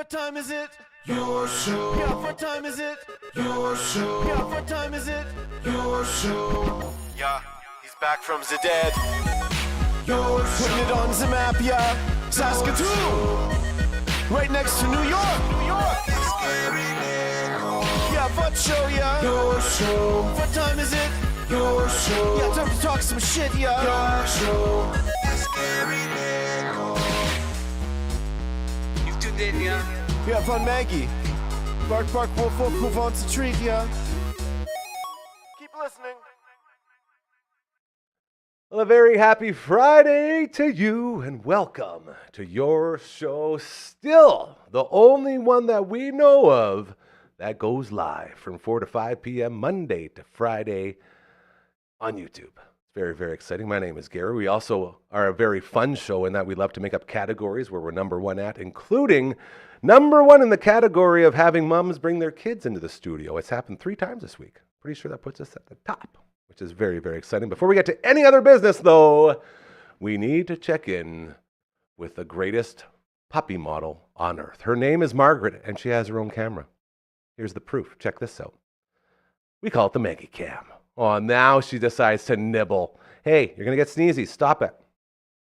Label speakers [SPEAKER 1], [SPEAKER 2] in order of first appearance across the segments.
[SPEAKER 1] What time is it? Your show. Yeah, what time is it? Your show. Yeah, what time is it? Your show. Yeah, he's back from the dead. Your show. Putting it on the map, yeah. Saskatoon. Right next to New York. New York. Yeah, what show, yeah. Your show. What time is it? Your show. Yeah, time to talk some shit, yeah. Your show.
[SPEAKER 2] You've tuned in, yeah.
[SPEAKER 1] Yeah, von Maggie. Bark, bark, wolf, wolf, who wants a treat, yeah. Keep listening.
[SPEAKER 3] Well, a very happy Friday to you, and welcome to your show. Still the only one that we know of that goes live from 4 to 5 p.m. Monday to Friday on YouTube. Very, very exciting. My name is Gary. We also are a very fun show in that we love to make up categories where we're number one at, including number one in the category of having moms bring their kids into the studio. It's happened 3 times this week. Pretty sure that puts us at the top, which is very, very exciting. Before we get to any other business, though, we need to check in with the greatest puppy model on earth. Her name is Margaret, and she has her own camera. Here's the proof. Check this out. We call it the Maggie Cam. Oh, now she decides to nibble. Hey, you're going to get sneezy. Stop it.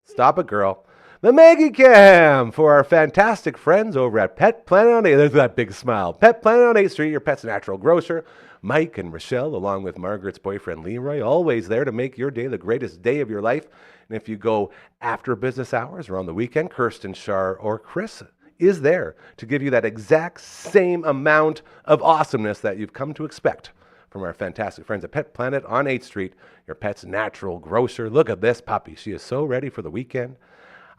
[SPEAKER 3] Stop it, girl. The Maggie Cam for our fantastic friends over at Pet Planet on 8th. There's that big smile. Pet Planet on 8th Street, your pet's natural grocer. Mike and Rochelle, along with Margaret's boyfriend Leroy, always there to make your day the greatest day of your life. And if you go after business hours or on the weekend, Kirsten, Shar, or Chris is there to give you that exact same amount of awesomeness that you've come to expect from our fantastic friends at Pet Planet on 8th Street, your pet's natural grocer. Look at this puppy. She is so ready for the weekend.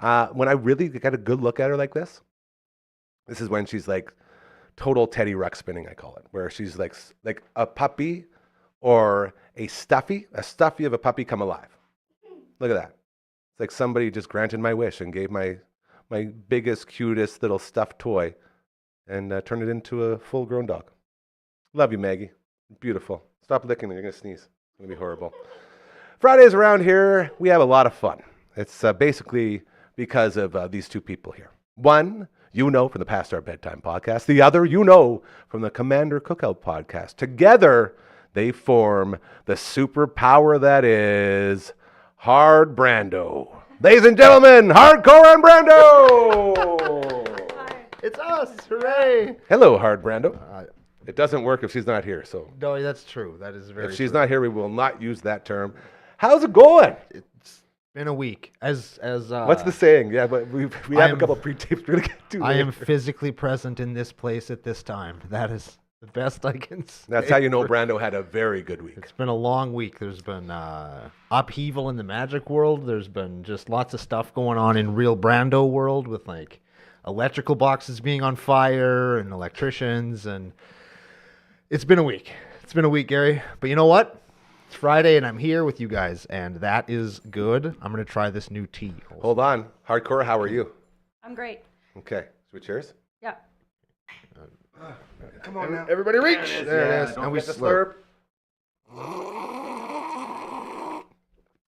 [SPEAKER 3] When I really get a good look at her like this is when she's like total Teddy Ruck spinning, I call it, where she's like a puppy or a stuffy of a puppy come alive. Look at that. It's like somebody just granted my wish and gave my biggest, cutest little stuffed toy and turned it into a full-grown dog. Love you, Maggie. Beautiful. Stop licking me. You're going to sneeze. It's going to be horrible. Fridays around here, we have a lot of fun. It's basically because of these two people here. One, you know from the Past Our Bedtime podcast. The other, you know from the Commander Cookout podcast. Together, they form the superpower that is Hard Brando. Ladies and gentlemen, Hardcore and Brando!
[SPEAKER 4] It's us! Hooray!
[SPEAKER 3] Hello, Hard Brando. It doesn't work if she's not here, so.
[SPEAKER 4] No, that's true. That is very
[SPEAKER 3] If she's
[SPEAKER 4] true.
[SPEAKER 3] not here, we will not use that term. How's it going?
[SPEAKER 4] It's been a week. What's
[SPEAKER 3] the saying? Yeah, but we have a couple pre-tapes we're going to get to.
[SPEAKER 4] I am physically present in this place at this time. That is the best I can say.
[SPEAKER 3] That's how you know Brando had a very good week.
[SPEAKER 4] It's been a long week. There's been upheaval in the magic world. There's been just lots of stuff going on in real Brando world with like electrical boxes being on fire and electricians, and it's been a week. It's been a week, Gary. But you know what? It's Friday and I'm here with you guys, and that is good. I'm going to try this new tea.
[SPEAKER 3] Hold on. Hardcore, how are you?
[SPEAKER 5] I'm great.
[SPEAKER 3] Okay. Should we cheers?
[SPEAKER 5] Yeah.
[SPEAKER 3] Come on now.
[SPEAKER 4] Everybody reach. There it is.
[SPEAKER 3] And
[SPEAKER 4] And
[SPEAKER 3] we
[SPEAKER 4] we
[SPEAKER 3] slurp.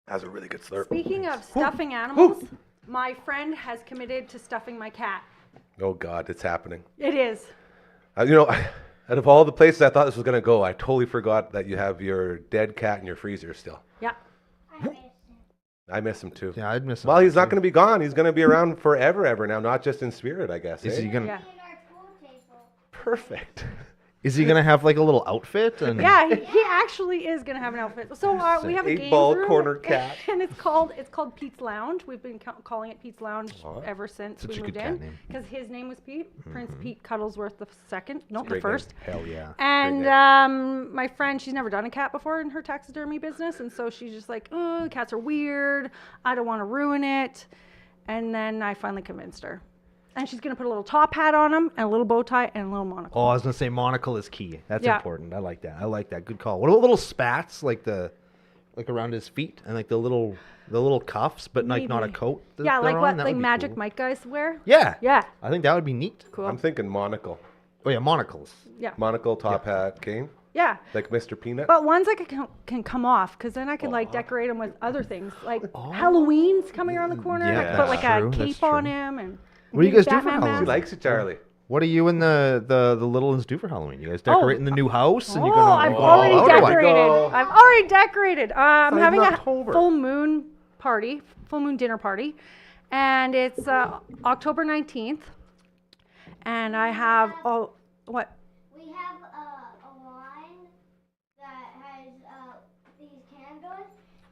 [SPEAKER 3] That's a really good slurp.
[SPEAKER 5] Speaking of stuffing animals, my friend has committed to stuffing my cat.
[SPEAKER 3] Oh, God, it's happening.
[SPEAKER 5] It is.
[SPEAKER 3] Out of all the places I thought this was going to go, I totally forgot that you have your dead cat in your freezer still.
[SPEAKER 5] Yeah.
[SPEAKER 3] I miss him too.
[SPEAKER 4] Yeah, I'd miss him.
[SPEAKER 3] Well, he's not going to be gone. He's going to be around forever now, not just in spirit, I guess.
[SPEAKER 4] Is he gonna?
[SPEAKER 5] Yeah.
[SPEAKER 3] Perfect.
[SPEAKER 4] Is he gonna have like a little outfit? And
[SPEAKER 5] Yeah, he actually is gonna have an outfit. So we have a game
[SPEAKER 3] Eight-ball
[SPEAKER 5] room,
[SPEAKER 3] corner cat.
[SPEAKER 5] and it's called Pete's Lounge. We've been calling it Pete's Lounge ever since
[SPEAKER 4] Such
[SPEAKER 5] we
[SPEAKER 4] a
[SPEAKER 5] moved
[SPEAKER 4] good cat
[SPEAKER 5] in,
[SPEAKER 4] name.
[SPEAKER 5] because his name was Pete, Prince Pete Cuddlesworth the second, no, the
[SPEAKER 3] Great
[SPEAKER 5] first.
[SPEAKER 3] name.
[SPEAKER 4] hell yeah.
[SPEAKER 5] And my friend, she's never done a cat before in her taxidermy business, and so she's just like, oh, cats are weird. I don't want to ruin it. And then I finally convinced her. And she's going to put a little top hat on him, and a little bow tie, and a little monocle.
[SPEAKER 4] Oh, I was gonna say monocle is key. That's
[SPEAKER 5] Yeah.
[SPEAKER 4] important. I like that. Good call. What about little spats like around his feet and like the little cuffs, but like not a
[SPEAKER 5] Maybe.
[SPEAKER 4] coat? that
[SPEAKER 5] Yeah,
[SPEAKER 4] they're
[SPEAKER 5] like
[SPEAKER 4] on?
[SPEAKER 5] what
[SPEAKER 4] That
[SPEAKER 5] like
[SPEAKER 4] would be
[SPEAKER 5] Magic
[SPEAKER 4] cool.
[SPEAKER 5] Mike guys wear.
[SPEAKER 4] Yeah.
[SPEAKER 5] Yeah.
[SPEAKER 4] I think that would be neat.
[SPEAKER 5] Cool.
[SPEAKER 3] I'm thinking monocle.
[SPEAKER 4] Oh yeah, monocles.
[SPEAKER 5] Yeah.
[SPEAKER 3] Monocle, top hat, cane,
[SPEAKER 5] Yeah.
[SPEAKER 3] like Mr. Peanut.
[SPEAKER 5] But ones that can come off, because then I can like decorate them with other things. Like Halloween's coming around the corner.
[SPEAKER 4] Yeah,
[SPEAKER 5] I can put like
[SPEAKER 4] that's
[SPEAKER 5] a
[SPEAKER 4] true,
[SPEAKER 5] cape
[SPEAKER 4] that's
[SPEAKER 5] on
[SPEAKER 4] true.
[SPEAKER 5] him and
[SPEAKER 4] What do you
[SPEAKER 5] big
[SPEAKER 4] guys do for
[SPEAKER 5] Batman
[SPEAKER 4] Halloween?
[SPEAKER 3] He
[SPEAKER 5] mask.
[SPEAKER 3] likes it, Charlie.
[SPEAKER 4] What are you and the little ones do for Halloween? You guys decorating the new house? And
[SPEAKER 5] Oh,
[SPEAKER 4] you're gonna,
[SPEAKER 5] I've
[SPEAKER 4] oh,
[SPEAKER 5] already
[SPEAKER 4] how do I-
[SPEAKER 5] decorated.
[SPEAKER 3] go?
[SPEAKER 5] I've already decorated. I'm
[SPEAKER 3] Not
[SPEAKER 5] having
[SPEAKER 3] even
[SPEAKER 5] a
[SPEAKER 3] October.
[SPEAKER 5] full moon party, full moon dinner party, and it's October 19th. And I have what?
[SPEAKER 2] We have a line that has these candles,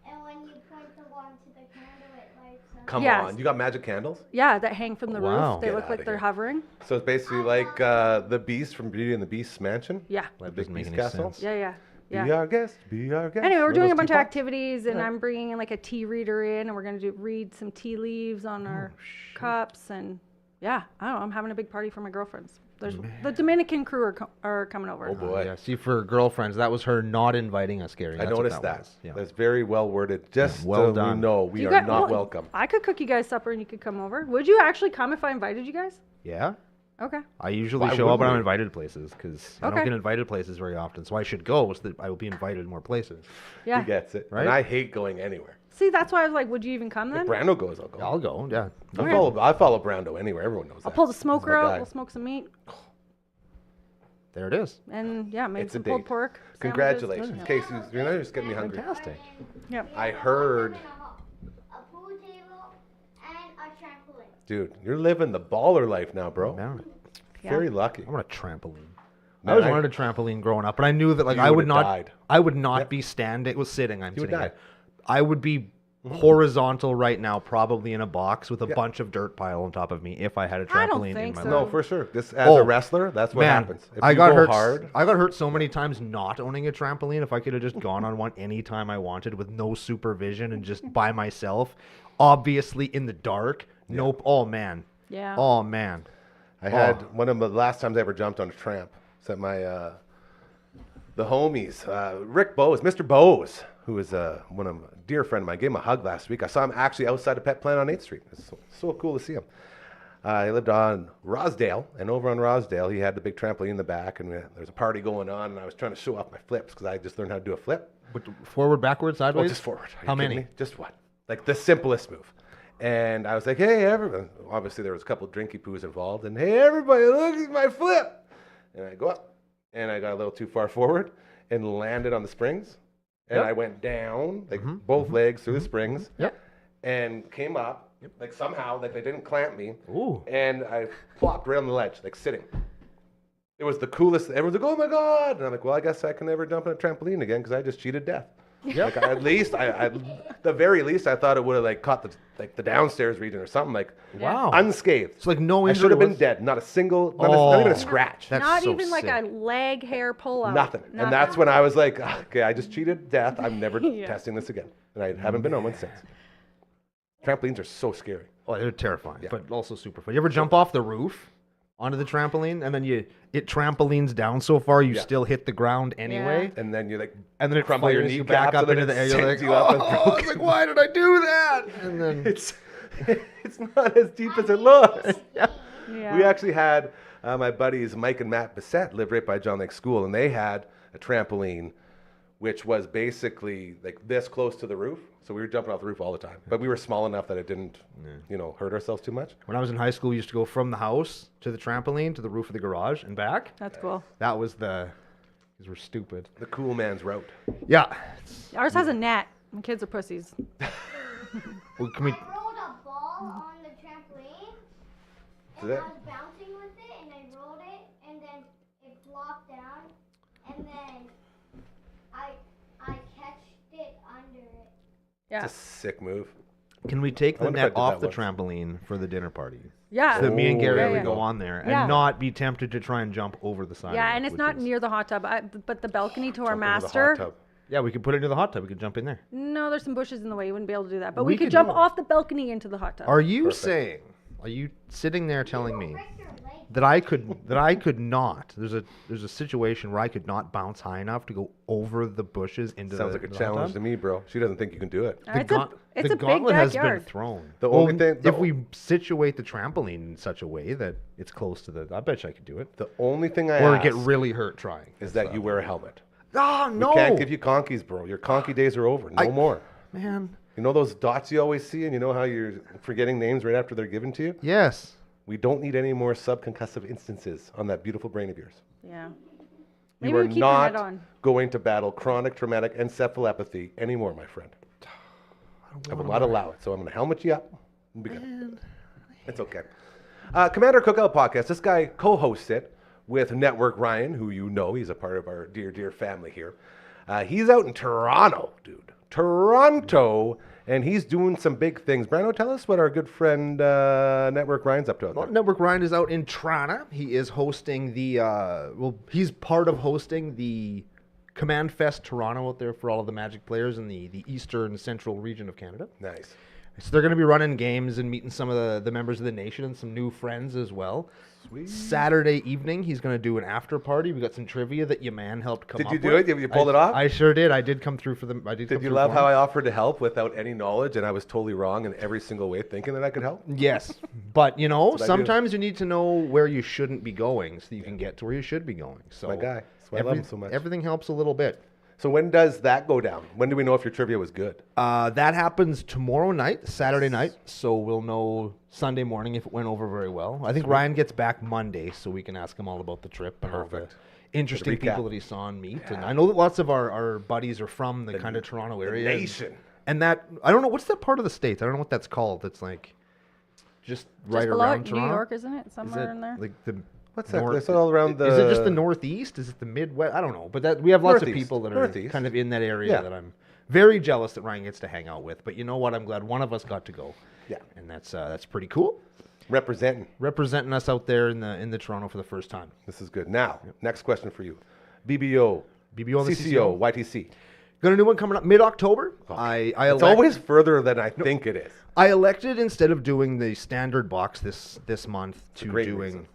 [SPEAKER 2] and when you point the wand to the candle, it lights up.
[SPEAKER 3] Come
[SPEAKER 5] Yes.
[SPEAKER 3] on, you got magic candles?
[SPEAKER 5] Yeah, that hang from the
[SPEAKER 4] Wow.
[SPEAKER 5] roof. They
[SPEAKER 3] Get
[SPEAKER 5] look
[SPEAKER 3] outta
[SPEAKER 5] like they're
[SPEAKER 3] here.
[SPEAKER 5] hovering.
[SPEAKER 3] So it's basically like the Beast from Beauty and the Beast's mansion.
[SPEAKER 5] Yeah,
[SPEAKER 3] The
[SPEAKER 4] That
[SPEAKER 3] big
[SPEAKER 4] doesn't make
[SPEAKER 3] Beast
[SPEAKER 4] any
[SPEAKER 3] castle.
[SPEAKER 4] sense.
[SPEAKER 5] yeah.
[SPEAKER 3] Be our guest. Be our guest.
[SPEAKER 5] Anyway, we're
[SPEAKER 3] One
[SPEAKER 5] doing a
[SPEAKER 3] those
[SPEAKER 5] bunch of
[SPEAKER 3] teapots?
[SPEAKER 5] activities, and I'm bringing in like a tea reader in, and we're gonna read some tea leaves on our cups, and yeah, I don't know. I'm having a big party for my girlfriends. There's the Dominican crew are coming over.
[SPEAKER 3] Oh boy.
[SPEAKER 4] Yeah, see, for girlfriends, that was her not inviting us, Gary.
[SPEAKER 3] I
[SPEAKER 4] That's what
[SPEAKER 3] noticed that.
[SPEAKER 4] was. Yeah.
[SPEAKER 3] That's very well worded. Just
[SPEAKER 4] well
[SPEAKER 3] so we
[SPEAKER 4] done.
[SPEAKER 3] know we
[SPEAKER 5] You
[SPEAKER 3] are
[SPEAKER 5] got-
[SPEAKER 3] not
[SPEAKER 5] well,
[SPEAKER 3] welcome.
[SPEAKER 5] I could cook you guys supper, and you could come over. Would you actually come if I invited you guys?
[SPEAKER 4] Yeah.
[SPEAKER 5] Okay.
[SPEAKER 4] I usually
[SPEAKER 3] Why
[SPEAKER 4] show up
[SPEAKER 3] wouldn't
[SPEAKER 4] when I'm
[SPEAKER 3] we?
[SPEAKER 4] invited places because I don't
[SPEAKER 5] Okay.
[SPEAKER 4] get invited places very often. So I should go so that I will be invited more places.
[SPEAKER 5] Yeah.
[SPEAKER 3] He gets it.
[SPEAKER 4] Right?
[SPEAKER 3] And I hate going anywhere.
[SPEAKER 5] See, that's why I was like, would you even come
[SPEAKER 3] If
[SPEAKER 5] then?
[SPEAKER 3] Brando goes, I'll go.
[SPEAKER 4] I'll go. Yeah.
[SPEAKER 3] I follow Brando anywhere. Everyone knows that.
[SPEAKER 5] I'll pull the
[SPEAKER 3] He's
[SPEAKER 5] smoker
[SPEAKER 3] my
[SPEAKER 5] out.
[SPEAKER 3] guy.
[SPEAKER 5] We'll smoke some meat,
[SPEAKER 4] There it is.
[SPEAKER 5] and yeah, maybe
[SPEAKER 3] It's a
[SPEAKER 5] some pulled
[SPEAKER 3] date.
[SPEAKER 5] pork. sandwiches.
[SPEAKER 3] Congratulations, Casey. You're just getting me hungry.
[SPEAKER 4] Fantastic.
[SPEAKER 5] Yep.
[SPEAKER 3] I heard,
[SPEAKER 2] A pool table and a trampoline.
[SPEAKER 3] dude, you're living the baller life now, bro.
[SPEAKER 4] Now,
[SPEAKER 5] Yeah.
[SPEAKER 3] Very lucky.
[SPEAKER 4] I want a trampoline. I
[SPEAKER 3] Man,
[SPEAKER 4] always
[SPEAKER 3] I-
[SPEAKER 4] wanted a trampoline growing up, but I knew that like
[SPEAKER 3] You
[SPEAKER 4] I would
[SPEAKER 3] would've
[SPEAKER 4] not.
[SPEAKER 3] died.
[SPEAKER 4] I would not
[SPEAKER 3] Yep.
[SPEAKER 4] be standing. It was sitting. I'm
[SPEAKER 3] You would
[SPEAKER 4] sitting.
[SPEAKER 3] die.
[SPEAKER 4] There. I would be horizontal right now, probably in a box with a
[SPEAKER 3] Yeah.
[SPEAKER 4] bunch of dirt pile on top of me if I had a
[SPEAKER 5] I don't
[SPEAKER 4] trampoline in
[SPEAKER 5] think
[SPEAKER 4] my
[SPEAKER 5] so.
[SPEAKER 4] life.
[SPEAKER 3] No, for sure. This as
[SPEAKER 4] Oh,
[SPEAKER 3] a wrestler, that's what
[SPEAKER 4] Man,
[SPEAKER 3] happens. If
[SPEAKER 4] I
[SPEAKER 3] you
[SPEAKER 4] got
[SPEAKER 3] go
[SPEAKER 4] hurt.
[SPEAKER 3] hard.
[SPEAKER 4] I got hurt so many times not owning a trampoline. If I could have just gone on one anytime I wanted with no supervision and just by myself, obviously in the dark. Nope. Oh man.
[SPEAKER 5] Yeah.
[SPEAKER 4] Oh man.
[SPEAKER 3] I had one of the last times I ever jumped on a tramp. It's at my the homies, Rick Bowes, Mr. Bowes, who is one of a dear friend of mine. I gave him a hug last week. I saw him actually outside a pet plant on 8th Street. It's so cool to see him. He lived on Rosdale, and over on Rosdale, he had the big trampoline in the back, and there's a party going on, and I was trying to show off my flips because I just learned how to do a flip.
[SPEAKER 4] But forward, backwards,
[SPEAKER 3] Oh,
[SPEAKER 4] sideways.
[SPEAKER 3] just forward. Are you
[SPEAKER 4] How
[SPEAKER 3] kidding
[SPEAKER 4] many?
[SPEAKER 3] me? Just one. Like the simplest move. And I was like, hey, everyone. Obviously, there was a couple drinky poos involved. And hey, everybody, look at my flip. And I go up, and I got a little too far forward and landed on the springs. And
[SPEAKER 4] Yep.
[SPEAKER 3] I went down, like both legs through the springs.
[SPEAKER 4] Yep.
[SPEAKER 3] And came up, like somehow, like they didn't clamp me.
[SPEAKER 4] Ooh.
[SPEAKER 3] And I plopped right on the ledge, like sitting. It was the coolest. Everyone's like, oh my God. And I'm like, well, I guess I can never jump on a trampoline again because I just cheated death. Like, at least, the very least, I thought it would have like caught the downstairs region or something, like
[SPEAKER 4] Wow.
[SPEAKER 3] unscathed.
[SPEAKER 4] It's like no
[SPEAKER 3] I
[SPEAKER 4] injury.
[SPEAKER 3] should have been
[SPEAKER 4] was-
[SPEAKER 3] dead. Not a single, not even a
[SPEAKER 4] Oh.
[SPEAKER 3] scratch.
[SPEAKER 4] That's
[SPEAKER 5] Not
[SPEAKER 4] so
[SPEAKER 5] even like
[SPEAKER 4] sick.
[SPEAKER 5] a leg hair pull out.
[SPEAKER 3] Nothing. And that's when I was like, okay, I just cheated death. I'm never
[SPEAKER 5] Yeah.
[SPEAKER 3] testing this again. And I haven't been on one since. Trampolines are so scary.
[SPEAKER 4] Oh, they're terrifying, but also super fun. You ever jump off the roof onto the trampoline and then it trampolines down so far you
[SPEAKER 3] Yeah.
[SPEAKER 4] still hit the ground anyway?
[SPEAKER 3] And then you like
[SPEAKER 4] And then it
[SPEAKER 3] crumble your
[SPEAKER 4] fires you
[SPEAKER 3] kneecaps
[SPEAKER 4] back up
[SPEAKER 3] and
[SPEAKER 4] into
[SPEAKER 3] then
[SPEAKER 4] the air.
[SPEAKER 3] it
[SPEAKER 4] You're
[SPEAKER 3] sends
[SPEAKER 4] like,
[SPEAKER 3] you up and
[SPEAKER 4] oh, I was like, why did I do that? And then
[SPEAKER 3] it's not as deep as it looks.
[SPEAKER 5] Yeah.
[SPEAKER 3] We actually had my buddies Mike and Matt Bissett lived right by John Lake School, and they had a trampoline, which was basically like this close to the roof. So we were jumping off the roof all the time, but we were small enough that it didn't, hurt ourselves too much.
[SPEAKER 4] when I was in high school, we used to go from the house to the trampoline to the roof of the garage and back.
[SPEAKER 5] That's cool.
[SPEAKER 4] That was because we're stupid.
[SPEAKER 3] The cool man's route.
[SPEAKER 4] Yeah.
[SPEAKER 5] Ours has a net. And kids are pussies.
[SPEAKER 4] Well, can we?
[SPEAKER 2] I rolled a ball on the trampoline,
[SPEAKER 3] Is
[SPEAKER 2] and
[SPEAKER 3] it?
[SPEAKER 2] I was bouncing with it, and I rolled it, and then it flopped down, and then I catched it under it.
[SPEAKER 5] Yeah.
[SPEAKER 3] It's a sick move.
[SPEAKER 4] Can we take the
[SPEAKER 3] wonder if I
[SPEAKER 4] net
[SPEAKER 3] did
[SPEAKER 4] off
[SPEAKER 3] that
[SPEAKER 4] the
[SPEAKER 3] once.
[SPEAKER 4] trampoline for the dinner party?
[SPEAKER 5] Yeah.
[SPEAKER 4] So that me and Gary
[SPEAKER 3] there
[SPEAKER 4] would
[SPEAKER 3] we
[SPEAKER 4] go
[SPEAKER 3] go.
[SPEAKER 4] on there and
[SPEAKER 5] Yeah.
[SPEAKER 4] not be tempted to try and jump over the side.
[SPEAKER 5] Yeah,
[SPEAKER 4] of it,
[SPEAKER 5] and it's
[SPEAKER 4] which
[SPEAKER 5] not
[SPEAKER 4] is-
[SPEAKER 5] near the hot tub, but the balcony to our
[SPEAKER 3] Jump into the hot
[SPEAKER 5] master.
[SPEAKER 3] tub.
[SPEAKER 4] Yeah, we could put it into the hot tub. We could jump in there.
[SPEAKER 5] No, there's some bushes in the way. You wouldn't be able to do that. But
[SPEAKER 4] We
[SPEAKER 5] we could
[SPEAKER 4] could
[SPEAKER 5] jump
[SPEAKER 4] do it.
[SPEAKER 5] off the balcony into the hot tub.
[SPEAKER 4] Are you
[SPEAKER 3] Perfect.
[SPEAKER 4] saying? Are you sitting there telling me
[SPEAKER 2] Break your leg.
[SPEAKER 4] that I could not? There's a situation where I could not bounce high enough to go over the bushes into
[SPEAKER 3] Sounds
[SPEAKER 4] the
[SPEAKER 3] like a
[SPEAKER 4] the hot
[SPEAKER 3] challenge
[SPEAKER 4] tub?
[SPEAKER 3] to me, bro. She doesn't think you can do it.
[SPEAKER 5] It's a
[SPEAKER 4] the
[SPEAKER 5] big
[SPEAKER 4] gauntlet has
[SPEAKER 5] backyard.
[SPEAKER 4] been thrown.
[SPEAKER 3] The only thing-
[SPEAKER 4] if we situate the trampoline in such a way that it's close to the, I bet you I could do it.
[SPEAKER 3] The only thing I
[SPEAKER 4] Or
[SPEAKER 3] ask
[SPEAKER 4] get really hurt trying.
[SPEAKER 3] is that you wear a helmet.
[SPEAKER 4] Oh no!
[SPEAKER 3] We can't give you conkies, bro. Your conky days are over. No more.
[SPEAKER 4] Man.
[SPEAKER 3] You know those dots you always see, and you know how you're forgetting names right after they're given to you?
[SPEAKER 4] Yes.
[SPEAKER 3] We don't need any more subconcussive instances on that beautiful brain of yours.
[SPEAKER 5] Yeah.
[SPEAKER 3] You
[SPEAKER 5] Maybe
[SPEAKER 3] are
[SPEAKER 5] we keep your head
[SPEAKER 3] not
[SPEAKER 5] on.
[SPEAKER 3] going to battle chronic traumatic encephalopathy anymore, my friend. I will not allow it. So I'm going to helmet you up. We'll be good. It's okay. Commander Cookout Podcast. This guy co-hosts it with Network Ryan, who you know. He's a part of our dear, dear family here. He's out in Toronto, dude. Toronto. And he's doing some big things. Brando, tell us what our good friend Network Ryan's up to out there.
[SPEAKER 4] Network Ryan is out in Toronto. He is hosting the, he's part of hosting the Command Fest Toronto out there for all of the Magic players in the eastern central region of Canada.
[SPEAKER 3] Nice.
[SPEAKER 4] So they're going to be running games and meeting some of the members of the nation and some new friends as well.
[SPEAKER 3] Sweet.
[SPEAKER 4] Saturday evening, he's going to do an after party. We got some trivia that your man helped come
[SPEAKER 3] Did
[SPEAKER 4] up
[SPEAKER 3] you do
[SPEAKER 4] with.
[SPEAKER 3] it? You pulled it off?
[SPEAKER 4] I sure did. I did come through for them.
[SPEAKER 3] Did you love how I offered to help without any knowledge and I was totally wrong in every single way thinking that I could help?
[SPEAKER 4] Yes. But, you know,
[SPEAKER 3] what I do.
[SPEAKER 4] sometimes you need to know where you shouldn't be going so you can get to where you should be going. So
[SPEAKER 3] My guy. That's why I love him so much.
[SPEAKER 4] Everything helps a little bit.
[SPEAKER 3] So when does that go down? When do we know if your trivia was good?
[SPEAKER 4] That happens tomorrow night, Saturday night, so we'll know Sunday morning if it went over very well. I think Ryan gets back Monday, so we can ask him all about the trip and all the
[SPEAKER 3] Perfect.
[SPEAKER 4] interesting
[SPEAKER 3] Recap.
[SPEAKER 4] people that he saw and meet. And I know that lots of our buddies are from the kind of Toronto area.
[SPEAKER 3] Nation.
[SPEAKER 4] And that, I don't know, what's that part of the States? I don't know what that's called. It's like just right
[SPEAKER 5] Just below
[SPEAKER 4] around
[SPEAKER 5] it,
[SPEAKER 4] Toronto.
[SPEAKER 5] New York, isn't it?
[SPEAKER 4] Is
[SPEAKER 5] Somewhere
[SPEAKER 4] it
[SPEAKER 5] in there.
[SPEAKER 4] like the
[SPEAKER 3] What's that?
[SPEAKER 4] north-
[SPEAKER 3] It's all around
[SPEAKER 4] Is it just
[SPEAKER 3] the-
[SPEAKER 4] the Northeast? Is it the Midwest? I don't know. But that we have lots of
[SPEAKER 3] Northeast.
[SPEAKER 4] people that are
[SPEAKER 3] Northeast.
[SPEAKER 4] kind of in that area
[SPEAKER 3] Yeah.
[SPEAKER 4] that I'm very jealous that Ryan gets to hang out with. But you know what? I'm glad one of us got to go.
[SPEAKER 3] Yeah.
[SPEAKER 4] And that's pretty cool.
[SPEAKER 3] Representing.
[SPEAKER 4] Representing us out there in the Toronto for the first time.
[SPEAKER 3] This is good. Now, next question for you. BBO,
[SPEAKER 4] BBO on the
[SPEAKER 3] CCO,
[SPEAKER 4] CCO.
[SPEAKER 3] YTC.
[SPEAKER 4] Got a new one coming up mid-October.
[SPEAKER 3] It's always further than I think it is.
[SPEAKER 4] I elected, instead of doing the standard box this month, to
[SPEAKER 3] great
[SPEAKER 4] doing.
[SPEAKER 3] reason.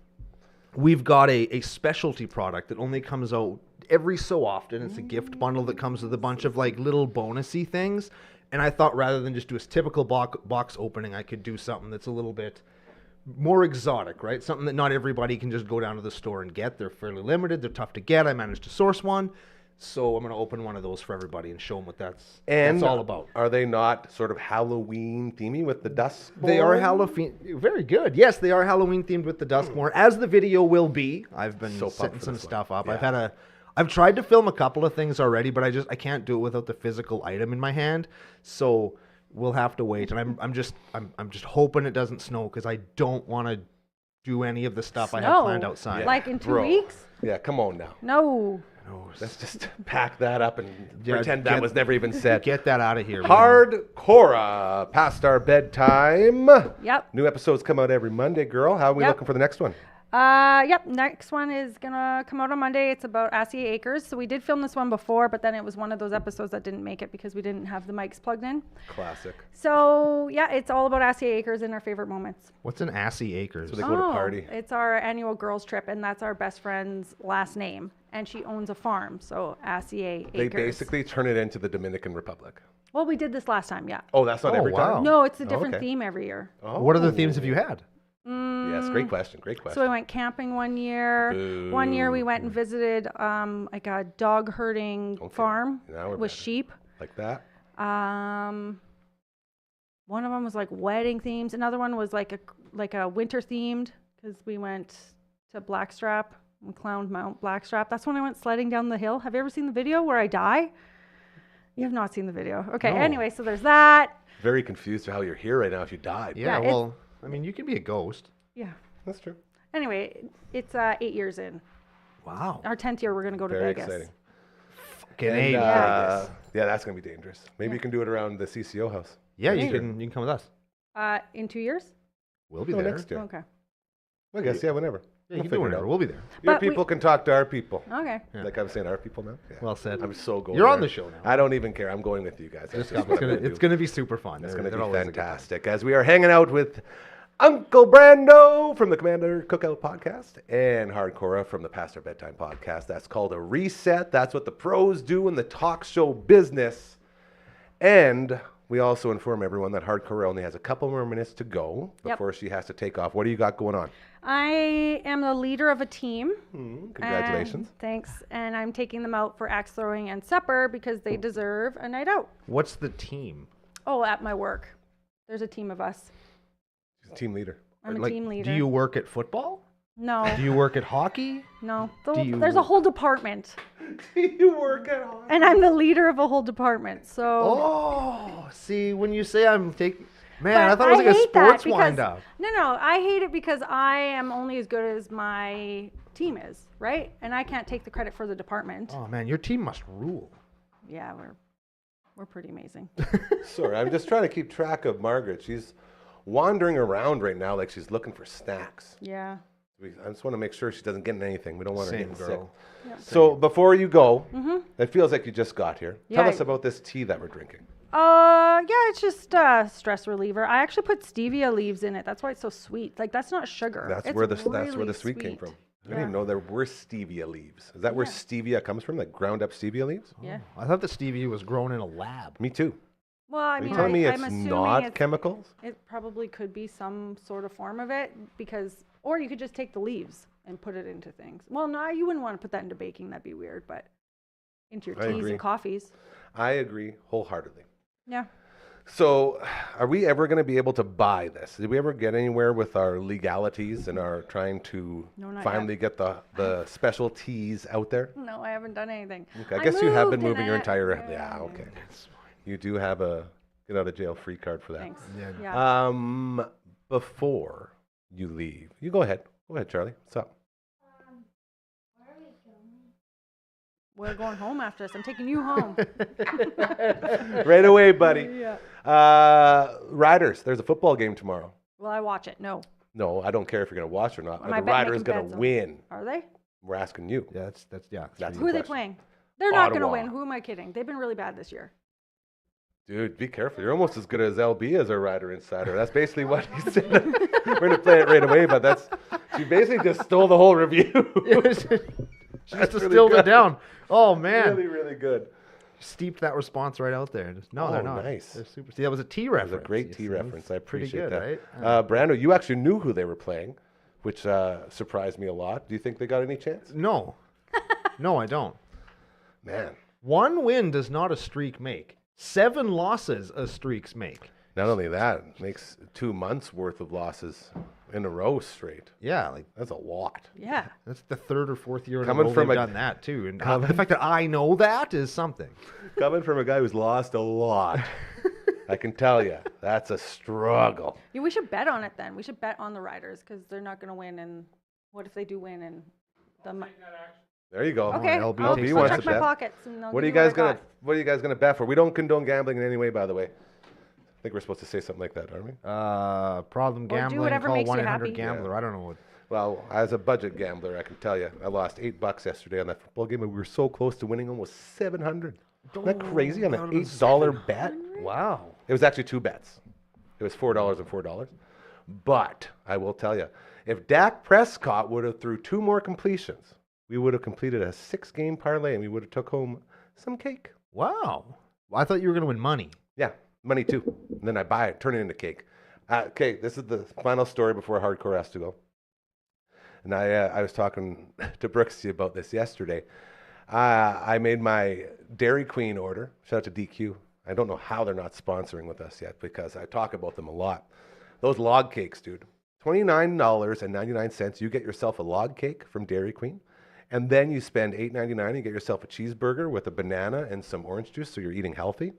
[SPEAKER 4] We've got a specialty product that only comes out every so often. It's a gift bundle that comes with a bunch of like little bonusy things. And I thought rather than just do a typical box opening, I could do something that's a little bit more exotic, right? Something that not everybody can just go down to the store and get. They're fairly limited. They're tough to get. I managed to source one. So I'm going to open one of those for everybody and show them what that's all about.
[SPEAKER 3] Are they not sort of Halloween themey with the dust?
[SPEAKER 4] They are Halloween. Very good. Yes, they are Halloween themed with the Duskmore, as the video will be. I've been
[SPEAKER 3] So pumped
[SPEAKER 4] setting
[SPEAKER 3] for
[SPEAKER 4] some
[SPEAKER 3] this one.
[SPEAKER 4] stuff up.
[SPEAKER 3] Yeah.
[SPEAKER 4] I've tried to film a couple of things already, but I can't do it without the physical item in my hand. So we'll have to wait. And I'm just hoping it doesn't snow because I don't want to do any of the stuff I have
[SPEAKER 5] Snow?
[SPEAKER 4] planned outside.
[SPEAKER 5] Like in 2
[SPEAKER 3] Bro.
[SPEAKER 5] weeks?
[SPEAKER 3] Yeah, come on now.
[SPEAKER 5] No.
[SPEAKER 3] Let's just pack that up and
[SPEAKER 4] Yeah,
[SPEAKER 3] pretend that
[SPEAKER 4] get-
[SPEAKER 3] was never even said.
[SPEAKER 4] Get that out of here.
[SPEAKER 3] Hardcore, past our bedtime.
[SPEAKER 5] Yep.
[SPEAKER 3] New episodes come out every Monday, girl. How are we
[SPEAKER 5] Yep.
[SPEAKER 3] looking for the next one?
[SPEAKER 5] Yep. Next one is gonna come out on Monday. It's about Acier Acres. So we did film this one before, but then it was one of those episodes that didn't make it because we didn't have the mics plugged in.
[SPEAKER 3] Classic.
[SPEAKER 5] So yeah, it's all about Acier Acres and our favorite moments.
[SPEAKER 4] What's an Assy Acres?
[SPEAKER 3] So they go to party.
[SPEAKER 5] It's our annual girls trip, and that's our best friend's last name. And she owns a farm, so Acier Acres.
[SPEAKER 3] They basically turn it into the Dominican Republic.
[SPEAKER 5] Well, we did this last time, yeah.
[SPEAKER 3] Oh, that's not
[SPEAKER 4] Oh,
[SPEAKER 3] every
[SPEAKER 4] wow.
[SPEAKER 3] time?
[SPEAKER 5] No, it's a different
[SPEAKER 3] okay.
[SPEAKER 5] theme every year.
[SPEAKER 3] Oh.
[SPEAKER 4] What other themes have you had?
[SPEAKER 3] Yes, great question. Great
[SPEAKER 5] So
[SPEAKER 3] question.
[SPEAKER 5] we went camping one year.
[SPEAKER 3] Boo.
[SPEAKER 5] One year we went and visited like a dog herding farm
[SPEAKER 3] Now we're
[SPEAKER 5] with
[SPEAKER 3] better.
[SPEAKER 5] sheep.
[SPEAKER 3] Like that?
[SPEAKER 5] One of them was like wedding themes. Another one was like a winter themed because we went to Blackstrap and climbed Mount Blackstrap. That's when I went sledding down the hill. Have you ever seen the video where I die? You have not seen the video. Okay.
[SPEAKER 4] No.
[SPEAKER 5] Anyway, so there's that.
[SPEAKER 3] Very confused how you're here right now if you died.
[SPEAKER 4] Yeah,
[SPEAKER 5] it's-
[SPEAKER 4] well, I mean, you can be a ghost.
[SPEAKER 5] Yeah.
[SPEAKER 3] That's true.
[SPEAKER 5] Anyway, it's 8 years in.
[SPEAKER 4] Wow.
[SPEAKER 5] Our 10th year, we're gonna go to
[SPEAKER 3] Very
[SPEAKER 5] Vegas.
[SPEAKER 3] exciting.
[SPEAKER 4] Canadian.
[SPEAKER 3] And,
[SPEAKER 4] Vegas.
[SPEAKER 3] yeah, that's going to be dangerous. Maybe you can do it around the CCO house.
[SPEAKER 4] Yeah,
[SPEAKER 3] Next
[SPEAKER 4] you
[SPEAKER 3] year.
[SPEAKER 4] can come with us.
[SPEAKER 5] In 2 years?
[SPEAKER 4] We'll be
[SPEAKER 3] No,
[SPEAKER 4] there.
[SPEAKER 3] next year.
[SPEAKER 5] Okay.
[SPEAKER 3] I guess, yeah, whenever.
[SPEAKER 4] Yeah,
[SPEAKER 3] We'll
[SPEAKER 4] you can do
[SPEAKER 3] figure it
[SPEAKER 4] whatever.
[SPEAKER 3] out.
[SPEAKER 4] We'll be there.
[SPEAKER 3] Your
[SPEAKER 5] But we-
[SPEAKER 3] people can talk to our people.
[SPEAKER 5] Okay.
[SPEAKER 4] Yeah.
[SPEAKER 3] Like I'm saying, our people now. Yeah.
[SPEAKER 4] Well said.
[SPEAKER 3] I'm so going
[SPEAKER 4] You're on
[SPEAKER 3] there.
[SPEAKER 4] the show now.
[SPEAKER 3] I don't even care. I'm going with you guys. That's just what I'm gonna do.
[SPEAKER 4] It's gonna be super fun.
[SPEAKER 3] It's
[SPEAKER 4] They're-
[SPEAKER 3] going to
[SPEAKER 4] they're
[SPEAKER 3] be
[SPEAKER 4] always a good time.
[SPEAKER 3] fantastic as we are hanging out with Uncle Brando from the Commander Cookout Podcast and Hardcore from the Pastor Bedtime Podcast. That's called a reset. That's what the pros do in the talk show business. And we also inform everyone that Hardcore only has a couple more minutes to go
[SPEAKER 5] Yep.
[SPEAKER 3] before she has to take off. What do you got going on?
[SPEAKER 5] I am the leader of a team.
[SPEAKER 3] Congratulations.
[SPEAKER 5] And thanks. And I'm taking them out for axe throwing and supper because they deserve a night out.
[SPEAKER 4] What's the team?
[SPEAKER 5] Oh, at my work. There's a team of us.
[SPEAKER 3] She's a team leader.
[SPEAKER 5] I'm a
[SPEAKER 4] Like,
[SPEAKER 5] team leader.
[SPEAKER 4] do you work at football?
[SPEAKER 5] No,
[SPEAKER 4] Do you work at hockey?
[SPEAKER 5] no.
[SPEAKER 4] do you-
[SPEAKER 5] There's a whole department,
[SPEAKER 3] Do you work at home?
[SPEAKER 5] and I'm the leader of a whole department. So.
[SPEAKER 4] Oh, see, when you say I'm taking, man,
[SPEAKER 5] But
[SPEAKER 4] I thought it was like a
[SPEAKER 5] hate that
[SPEAKER 4] sports
[SPEAKER 5] because-
[SPEAKER 4] wind up.
[SPEAKER 5] No, I hate it because I am only as good as my team is, right? And I can't take the credit for the department.
[SPEAKER 4] Oh man, your team must rule.
[SPEAKER 5] Yeah, we're pretty amazing.
[SPEAKER 3] Sorry, I'm just trying to keep track of Margaret. She's wandering around right now like she's looking for snacks.
[SPEAKER 5] Yeah.
[SPEAKER 3] I just want to make sure she doesn't get in anything. We don't want her
[SPEAKER 4] Same
[SPEAKER 3] getting
[SPEAKER 4] girl.
[SPEAKER 3] sick. So before you go, it feels like you just got here. Tell
[SPEAKER 5] Yeah.
[SPEAKER 3] us about this tea that we're drinking.
[SPEAKER 5] Yeah, it's just a stress reliever. I actually put stevia leaves in it. That's why it's so sweet. Like that's not sugar.
[SPEAKER 3] That's
[SPEAKER 5] It's
[SPEAKER 3] where the
[SPEAKER 5] really
[SPEAKER 3] sweet came from. I
[SPEAKER 5] Yeah.
[SPEAKER 3] didn't even know there were stevia leaves. Is that where
[SPEAKER 5] Yeah.
[SPEAKER 3] stevia comes from? Like ground up stevia leaves?
[SPEAKER 5] Yeah.
[SPEAKER 4] I thought the stevia was grown in a lab.
[SPEAKER 3] Me too.
[SPEAKER 5] Well, I
[SPEAKER 3] Are
[SPEAKER 5] mean,
[SPEAKER 3] you telling me
[SPEAKER 5] I'm
[SPEAKER 3] it's
[SPEAKER 5] assuming
[SPEAKER 3] not chemicals?
[SPEAKER 5] it probably could be some sort of form of it because, or you could just take the leaves and put it into things. Well, no, you wouldn't want to put that into baking. That'd be weird, but into your
[SPEAKER 3] I
[SPEAKER 5] teas
[SPEAKER 3] agree.
[SPEAKER 5] and coffees.
[SPEAKER 3] I agree wholeheartedly.
[SPEAKER 5] Yeah.
[SPEAKER 3] So, are we ever going to be able to buy this? Did we ever get anywhere with our legalities and our trying to
[SPEAKER 5] No, not
[SPEAKER 3] finally get the special teas out there?
[SPEAKER 5] No, I haven't done anything.
[SPEAKER 3] Okay, I guess you have been
[SPEAKER 5] moved
[SPEAKER 3] moving your
[SPEAKER 5] and
[SPEAKER 3] entire.
[SPEAKER 5] I-
[SPEAKER 3] Yeah, okay. You do have a get out of jail free card for that.
[SPEAKER 5] Thanks.
[SPEAKER 4] Yeah.
[SPEAKER 5] Yeah.
[SPEAKER 3] Before you leave, you go ahead. Go ahead, Charlie. What's up?
[SPEAKER 2] Where are we going?
[SPEAKER 5] We're going home after this. I'm taking you home.
[SPEAKER 3] Right away, buddy.
[SPEAKER 5] Yeah.
[SPEAKER 3] Riders, there's a football game tomorrow.
[SPEAKER 5] Will I watch it? No.
[SPEAKER 3] No, I don't care if you're going to watch or not.
[SPEAKER 5] Am
[SPEAKER 3] Are
[SPEAKER 5] I
[SPEAKER 3] the
[SPEAKER 5] bet-
[SPEAKER 3] Riders
[SPEAKER 5] making
[SPEAKER 3] going
[SPEAKER 5] bets
[SPEAKER 3] to
[SPEAKER 5] on-
[SPEAKER 3] win?
[SPEAKER 5] Are they?
[SPEAKER 3] We're asking you.
[SPEAKER 4] Yeah, that's yeah.
[SPEAKER 3] That's
[SPEAKER 5] Who are they
[SPEAKER 3] question.
[SPEAKER 5] playing? They're not going to
[SPEAKER 3] Ottawa.
[SPEAKER 5] win. Who am I kidding? They've been really bad this year.
[SPEAKER 3] Dude, be careful. You're almost as good as LB as our Rider Insider. That's basically what he said. We're going to play it right away, but she basically just stole the whole review.
[SPEAKER 4] Just
[SPEAKER 3] That's really
[SPEAKER 4] distilled
[SPEAKER 3] good.
[SPEAKER 4] it down. Oh man,
[SPEAKER 3] Really, really good.
[SPEAKER 4] steeped that response right out there. Just, no, they're
[SPEAKER 3] Oh,
[SPEAKER 4] not.
[SPEAKER 3] nice.
[SPEAKER 4] They're super. See, that was a T
[SPEAKER 3] That
[SPEAKER 4] reference.
[SPEAKER 3] was a great
[SPEAKER 4] you
[SPEAKER 3] T
[SPEAKER 4] see.
[SPEAKER 3] reference. I
[SPEAKER 4] Pretty
[SPEAKER 3] appreciate
[SPEAKER 4] good,
[SPEAKER 3] that.
[SPEAKER 4] right?
[SPEAKER 3] Brando, you actually knew who they were playing, which surprised me a lot. Do you think they got any chance?
[SPEAKER 4] No, no, I don't.
[SPEAKER 3] Man,
[SPEAKER 4] One win does not a streak make. 7 losses a streaks make.
[SPEAKER 3] not only that, it makes 2 months worth of losses in a row straight.
[SPEAKER 4] Yeah, like
[SPEAKER 3] That's a lot.
[SPEAKER 5] Yeah.
[SPEAKER 4] that's the 3rd or 4th year in
[SPEAKER 3] Coming
[SPEAKER 4] a row
[SPEAKER 3] from
[SPEAKER 4] they've
[SPEAKER 3] a-
[SPEAKER 4] done that too. And the fact that I know that is something.
[SPEAKER 3] Coming from a guy who's lost a lot, I can tell you, that's a struggle.
[SPEAKER 5] Yeah, we should bet on it then. We should bet on the Riders because they're not going to win. And what if they do win? And the
[SPEAKER 3] There you go.
[SPEAKER 5] okay,
[SPEAKER 4] LB
[SPEAKER 5] I'll,
[SPEAKER 4] takes
[SPEAKER 5] I'll
[SPEAKER 3] wants
[SPEAKER 5] check
[SPEAKER 3] to
[SPEAKER 5] my
[SPEAKER 3] bet.
[SPEAKER 5] pockets. And I'll
[SPEAKER 3] What are
[SPEAKER 5] give
[SPEAKER 3] you guys
[SPEAKER 5] I
[SPEAKER 3] gonna
[SPEAKER 5] got.
[SPEAKER 3] What are you guys gonna bet for? We don't condone gambling in any way, by the way. I think we're supposed to say something like that, aren't we?
[SPEAKER 4] Problem
[SPEAKER 5] do
[SPEAKER 4] gambling.
[SPEAKER 5] whatever
[SPEAKER 4] Call
[SPEAKER 5] makes you
[SPEAKER 4] 1-800
[SPEAKER 5] happy.
[SPEAKER 4] gambler.
[SPEAKER 3] Yeah.
[SPEAKER 4] I don't know what.
[SPEAKER 3] Well, as a budget gambler, I can tell you, I lost $8 yesterday on that football game, and we were so close to winning almost $700. Isn't that crazy on an
[SPEAKER 4] out of a
[SPEAKER 3] $8 bet?
[SPEAKER 4] Wow.
[SPEAKER 3] It was actually 2 bets. It was $4 and $4. But I will tell you, if Dak Prescott would have threw 2 more completions, we would have completed a 6-game parlay, and we would have took home some cake.
[SPEAKER 4] Wow. Well, I thought you were going to win money.
[SPEAKER 3] Yeah, money too. And then I buy it, turn it into cake. Okay, this is the final story before Hardcore has to go. And I was talking to Brooksy about this yesterday. I made my Dairy Queen order. Shout out to DQ. I don't know how they're not sponsoring with us yet because I talk about them a lot. Those log cakes, dude. $29.99. You get yourself a log cake from Dairy Queen. And then you spend $8.99 and you get yourself a cheeseburger with a banana and some orange juice, so you're eating healthy.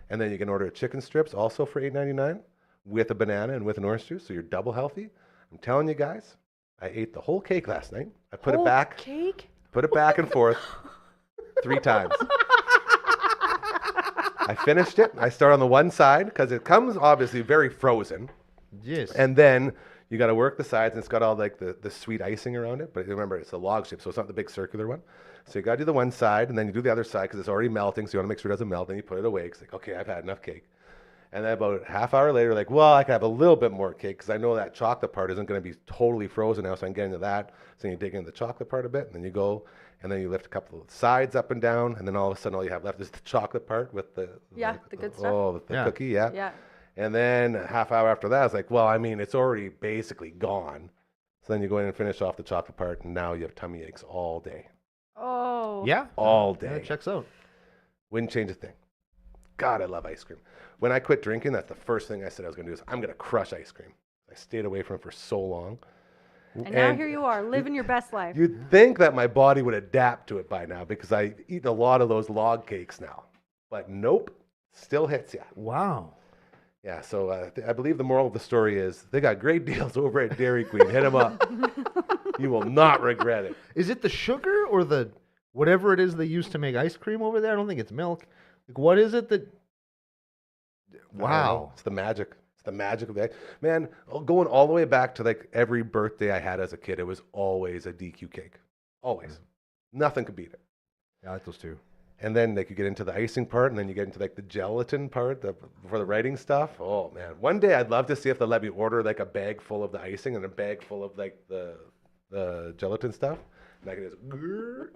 [SPEAKER 3] And then you can order chicken strips also for $8.99 with a banana and with an orange juice, so you're double healthy. I'm telling you guys, I ate the whole cake last night. I put it back,
[SPEAKER 5] Cake?
[SPEAKER 3] put it back and forth 3 times. I finished it. I start on the one side because it comes obviously very frozen.
[SPEAKER 4] Yes.
[SPEAKER 3] And then you got to work the sides, and it's got all like the sweet icing around it. But remember, it's a log shape, so it's not the big circular one. So you got to do the one side, and then you do the other side because it's already melting. So you want to make sure it doesn't melt. Then you put it away. It's like, okay, I've had enough cake. And then about a half hour later, like, well, I can have a little bit more cake because I know that chocolate part isn't going to be totally frozen now. So I'm getting to that. So you dig into the chocolate part a bit, and then you go, and then you lift a couple of sides up and down, and then all of a sudden, all you have left is the chocolate part with the
[SPEAKER 5] Yeah, the good stuff.
[SPEAKER 3] Oh, the
[SPEAKER 4] Yeah.
[SPEAKER 3] cookie, yeah.
[SPEAKER 5] Yeah.
[SPEAKER 3] And then a half hour after that, I was like, well, I mean, it's already basically gone. So then you go in and finish off the chocolate part, and now you have tummy aches all day.
[SPEAKER 5] Oh.
[SPEAKER 4] yeah.
[SPEAKER 3] All
[SPEAKER 4] Yeah,
[SPEAKER 3] day.
[SPEAKER 4] it checks out.
[SPEAKER 3] Wouldn't change a thing. God, I love ice cream. When I quit drinking, that's the first thing I said I was going to do is I'm going to crush ice cream. I stayed away from it for so long.
[SPEAKER 5] And now here you are, living your best life.
[SPEAKER 3] You'd think that my body would adapt to it by now because I eat a lot of those log cakes now. But nope, still hits you.
[SPEAKER 4] Wow.
[SPEAKER 3] Yeah, so I believe the moral of the story is they got great deals over at Dairy Queen. Hit them up. You will not regret it.
[SPEAKER 4] Is it the sugar or the whatever it is they use to make ice cream over there? I don't think it's milk. Like, what is it that?
[SPEAKER 3] I don't know.
[SPEAKER 4] Wow.
[SPEAKER 3] It's the magic. It's the magic of that. Man, going all the way back to like every birthday I had as a kid, it was always a DQ cake. Always. Nothing could beat it.
[SPEAKER 4] Yeah, I like those two.
[SPEAKER 3] And then like you get into the icing part, and then you get into like the gelatin part for the writing stuff. Oh man, one day I'd love to see if they'll let me order like a bag full of the icing and a bag full of like the gelatin stuff, and I can just.